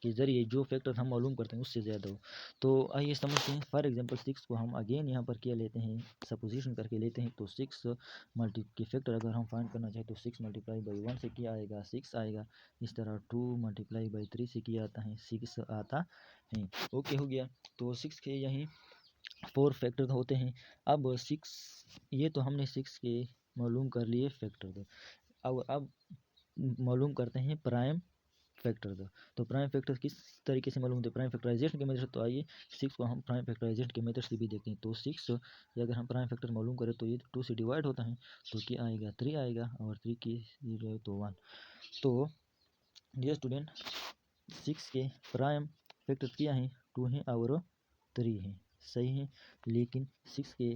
के ज़रिए जो फैक्टर हम मालूम करते हैं उससे ज़्यादा हो। तो आइए समझते हैं। फॉर एग्जांपल 6 को हम अगेन यहाँ पर क्या लेते हैं, सपोजिशन करके लेते हैं। तो 6 मल्टी के फैक्टर अगर हम फाइंड करना चाहें तो 6 मल्टीप्लाई बाई 1 से क्या आएगा, 6 आएगा। इस तरह 2 मल्टीप्लाई बाई 3 से क्या आता है, 6 आता है। ओके हो गया। तो 6 के यहीं 4 फैक्टर होते हैं। अब 6, ये तो हमने 6 के मालूम कर लिए फैक्टर। अब मालूम करते हैं प्राइम फैक्टर का। तो प्राइम फैक्टर किस तरीके से मालूम होते हैं, प्राइम फैक्टराइजेशन के मेथड से। तो आइए 6 को हम प्राइम फैक्टराइजेशन के मेथड से भी देखते हैं। तो 6 ये अगर हम प्राइम फैक्टर मालूम करें तो ये 2 से डिवाइड होता है, तो क्या आएगा, 3 आएगा, और 3 की 0 है तो 1। तो डियर स्टूडेंट 6 के प्राइम फैक्टर क्या है, 2 है और 3 है, सही है। लेकिन 6 के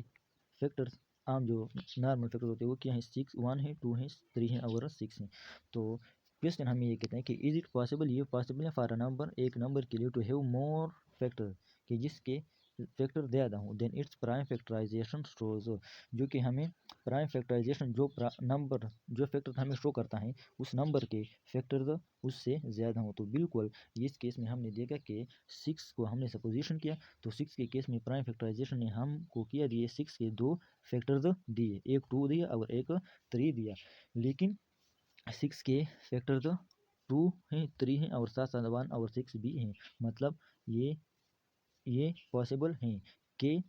फैक्टर्स आम जो नॉर्मल फैक्टर होते हैं वो क्या है, 6 1 है, 2 है, 3 है और 6 है। तो क्वेश्चन हमें ये कहते हैं कि इज इट पॉसिबल, ये पॉसिबल है फॉर अ नंबर, एक नंबर के लिए टू हैव मोर फैक्टर, कि जिसके फैक्टर ज़्यादा हो than its prime factorization shows, जो कि हमें प्राइम फैक्टराइजेशन जो नंबर जो फैक्टर हमें शो करता है उस नंबर के फैक्टर उससे ज़्यादा हो। तो बिल्कुल इस केस में हमने देखा कि 6 को हमने सपोजिशन किया, तो 6 के केस में प्राइम फैक्टराइजेशन ने हमको किया दिए 6 के 2 फैक्टर्स दिए, एक 2 दिया और एक 3 दिया। लेकिन 6 के फैक्टर 2 हैं, 3 हैं और साथ साथ 1 और 6 भी हैं। मतलब ये पॉसिबल हैं कि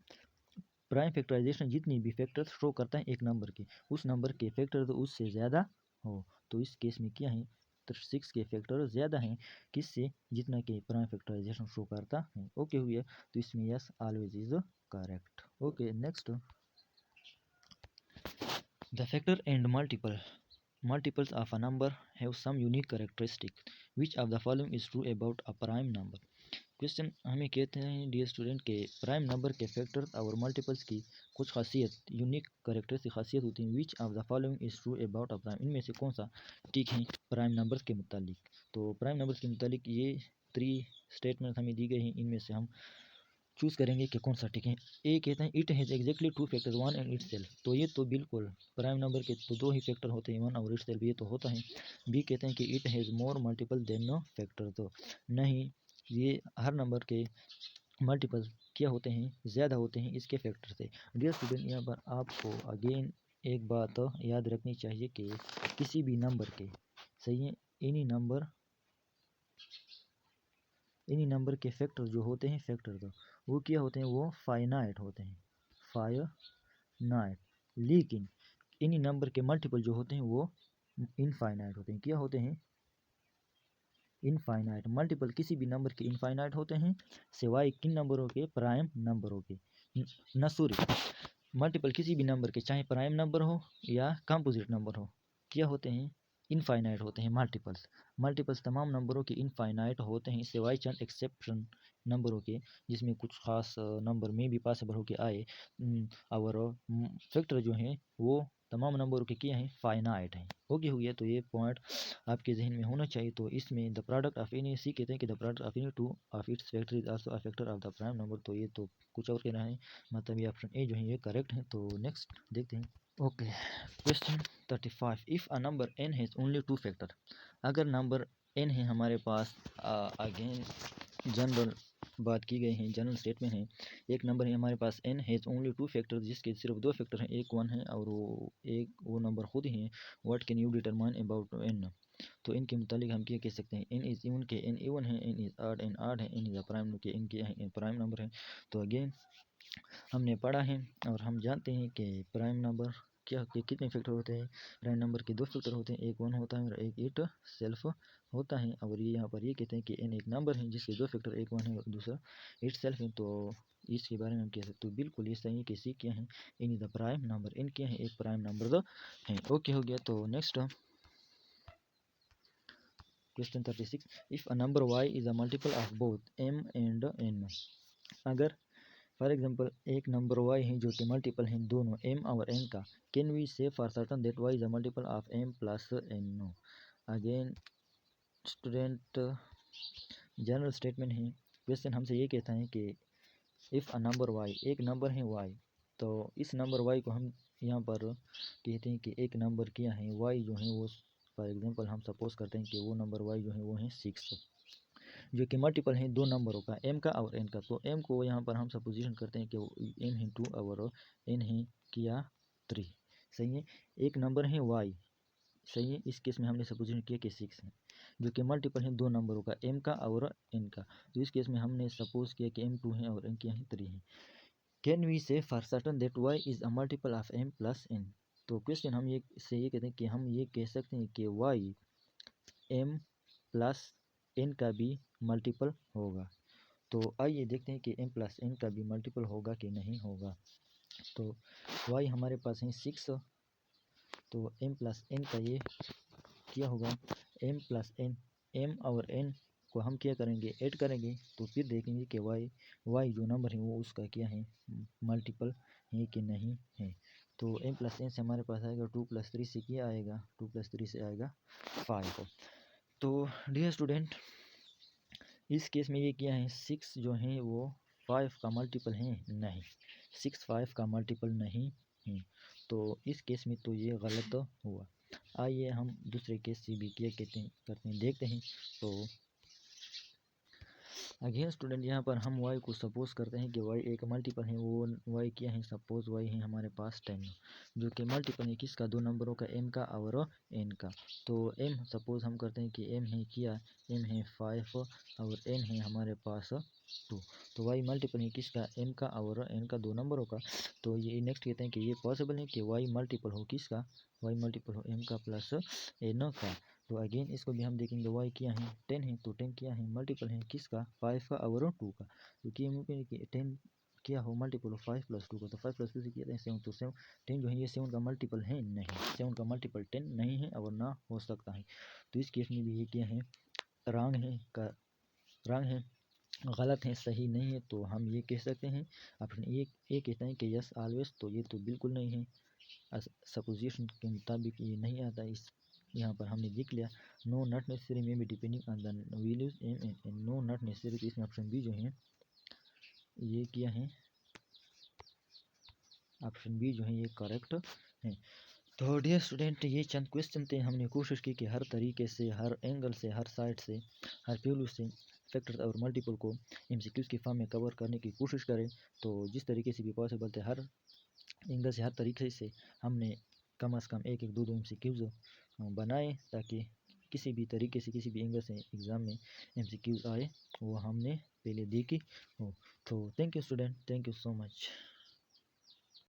प्राइम फैक्टराइजेशन जितनी भी फैक्टर्स शो करता है एक नंबर के, उस नंबर के फैक्टर तो उससे ज़्यादा हो। तो इस केस में क्या है, तो 6 के फैक्टर ज़्यादा हैं किससे, जितना कि प्राइम फैक्टराइजेशन शो करता है। ओके हुआ। तो इसमें yes always is correct. Okay next, the factor and multiples of a number have some unique characteristics. Which of the following is true about a prime number? Question हमें कहते हैं dear student के prime number के factors और multiples की कुछ खासियत, unique characteristic खासियत होती हैं। Which of the following is true about a prime, इनमें से कौन सा ठीक है प्राइम नंबर्स के मुतालिक। तो प्राइम नंबर्स के मुतालिक ये 3 स्टेटमेंट हमें दी गई हैं, इनमें से हम चूज़ करेंगे कि कौन सा ठीक है। ए कहते हैं it has exactly 2 factor 1 and it self, तो ये तो बिल्कुल प्राइम नंबर के तो 2 ही फैक्टर होते हैं 1 और इट सेल्फ, ये तो होता है। बी कहते हैं कि it has more multiple than no factor, तो नहीं, ये हर नंबर के मल्टीपल क्या होते हैं, ज़्यादा होते हैं इसके फैक्टर से। डियर स्टूडेंट यहाँ पर आपको अगेन एक बात याद रखनी चाहिए कि किसी भी नंबर के, सही है, एनी नंबर के फैक्टर जो होते हैं फैक्टर तो वो क्या होते हैं, वो फाइनाइट होते हैं, फाइनाइट। लेकिन इन्हीं नंबर के मल्टीपल जो होते हैं वो इनफाइनाइट होते हैं। क्या होते हैं, इनफाइनाइट। मल्टीपल किसी भी नंबर के इनफाइनाइट होते हैं सिवाय किन नंबरों के, प्राइम नंबरों के। न सॉरी, मल्टीपल किसी भी नंबर के चाहे प्राइम नंबर हो या कंपोजिट नंबर हो, क्या होते हैं, इनफाइनाइट होते हैं। मल्टीपल्स तमाम नंबरों के इनफाइनाइट होते हैं सिवाय चंद एक्सेप्शन नंबरों के, जिसमें कुछ खास नंबर में भी पॉसिबल हो के आए। और फैक्टर जो हैं वो तमाम नंबरों के क्या हैं, फाइनाइट हैं। ओके हो गया। तो ये पॉइंट आपके जहन में होना चाहिए। तो इसमें द प्रोडक्ट ऑफ एनी, सी कहते हैं कि the product of any two of its factor is also a factor of the prime number, तो ये तो कुछ और कहना है, मतलब ये ऑप्शन ए जो है ये करेक्ट है। तो नेक्स्ट देखते हैं। Okay question 35, if a number n has only 2 factor, अगर नंबर n है हमारे पास, अगेन जनरल बात की गई है, जनरल स्टेटमेंट है। एक नंबर है हमारे पास n हैज़ ओनली 2 फैक्टर्स, जिसके सिर्फ 2 फैक्टर हैं, एक 1 है और वो नंबर खुद ही है। What can you determine about n? तो इनके मुतालिक हम क्या कह सकते हैं, n इज़ इवन के n इवन है, n इज़ आड है, n इज़ अ प्राइम के n के प्राइम नंबर है। तो अगेन हमने पढ़ा है और हम जानते हैं कि प्राइम नंबर क्या के कितने फैक्टर होते हैं। प्राइम नंबर के 2 फैक्टर होते हैं, एक 1 होता है और एक इट सेल्फ होता है। और ये यहाँ पर ये कहते हैं कि n एक नंबर है जिसके 2 फैक्टर, एक 1 है और दूसरा इट सेल्फ है। तो इसके बारे में हम कह सकते हो बिल्कुल ये सही है कि सी क्या है, n is the prime number, n क्या है, एक प्राइम नंबर दो है। ओके हो गया। तो next question 36, if a number y is a multiple of both m and n। अगर फॉर एग्जाम्पल एक नंबर y है जो कि मल्टीपल हैं दोनों m और n का, कैन वी से for certain that y is a multiple of m plus n? Again student general statement है। क्वेश्चन हमसे ये कहता है कि इफ़ अ नंबर y, एक नंबर है y, तो इस नंबर y को हम यहाँ पर कहते हैं कि एक नंबर क्या है y जो है वो, फॉर एग्जांपल हम सपोज करते हैं कि वो नंबर y जो है वो है 6, जो कि मल्टीपल है दो नंबरों का, m का और n का। तो m को यहाँ पर हम सपोजिशन करते हैं कि m है 2 और n है क्या 3, सही है। एक नंबर है y, सही है, इस केस में हमने सपोजिशन किया कि 6 है, जो कि मल्टीपल है दो नंबरों का, m का और n का। तो इस केस में हमने सपोज किया कि m 2 है और n क्या है 3 है। कैन वी से for certain that y is a multiple of m plus n? तो क्वेश्चन हम ये कहते हैं कि हम ये कह सकते हैं कि y m प्लस n का भी मल्टीपल होगा। तो आइए देखते हैं कि m प्लस n का भी मल्टीपल होगा कि नहीं होगा। तो y हमारे पास है 6, तो m प्लस n का ये क्या होगा, m प्लस n, m और n को हम क्या करेंगे, ऐड करेंगे, तो फिर देखेंगे कि y जो नंबर है वो उसका क्या है, मल्टीपल है कि नहीं है। तो m प्लस n से हमारे पास आएगा 2 प्लस 3 से क्या आएगा, 2 प्लस 3 से आएगा 5। तो डियर स्टूडेंट इस केस में ये क्या है, 6 जो है वो 5 का मल्टीपल है नहीं, 6 5 का मल्टीपल नहीं है। तो इस केस में तो ये गलत हुआ। आइए हम दूसरे केस से भी क्या कहते हैं करते हैं देखते हैं। तो अगेन स्टूडेंट यहाँ पर हम y को सपोज करते हैं कि y एक मल्टीपल है, वो y क्या है, सपोज y है हमारे पास 10, जो कि मल्टीपल है किसका, दो नंबरों का, m का और n का। तो m सपोज हम करते हैं कि m है क्या, m है 5 और n है हमारे पास 2। तो y मल्टीपल है किसका, m का और n का, दो नंबरों का। तो ये नेक्स्ट कहते हैं कि ये पॉसिबल है कि y मल्टीपल हो किसका, y मल्टीपल हो m का प्लस n का। तो अगेन इसको भी हम देखेंगे, y क्या है 10 है, तो 10 क्या है, मल्टीपल है किसका, 5 का और 2 का। क्योंकि ये मुमकिन है कि 10 क्या हो, मल्टीपल हो 5 प्लस 2 का, तो 5 प्लस 2 से किया है 7, तो 7 10 जो है ये 7 का मल्टीपल है नहीं, 7 का मल्टीपल 10 नहीं है और ना हो सकता है। तो इस केस में भी ये क्या है, रॉन्ग है का रॉन्ग है, गलत है, सही नहीं है। तो हम ये कह सकते हैं ऑप्शन ए कहता है कि यस ऑलवेज, तो ये तो बिल्कुल नहीं है, सपोजिशन के मुताबिक ये नहीं आता। इस यहाँ पर हमने देख लिया, no not necessary maybe depending on the values M and no not necessary. तो इसमें ऑप्शन बी जो है ये क्या है, ऑप्शन बी जो है ये करेक्ट है। तो डियर स्टूडेंट ये चंद क्वेश्चन थे, हमने कोशिश की कि हर तरीके से, हर एंगल से, हर साइड से, हर पहलू से फैक्टर्स और मल्टीपल को एमसीक्यूज के फॉर्म में कवर करने की कोशिश करें। तो जिस तरीके से भी पॉसिबल थे, हर एंगल से, हर तरीके से हमने कम से कम एक एक दो दो एमसीक्यूज बनाए, ताकि किसी भी तरीके से, किसी भी एंगल से एग्ज़ाम में एमसीक्यूज आए वो हमने पहले देखी हो। तो thank you student, thank you so much.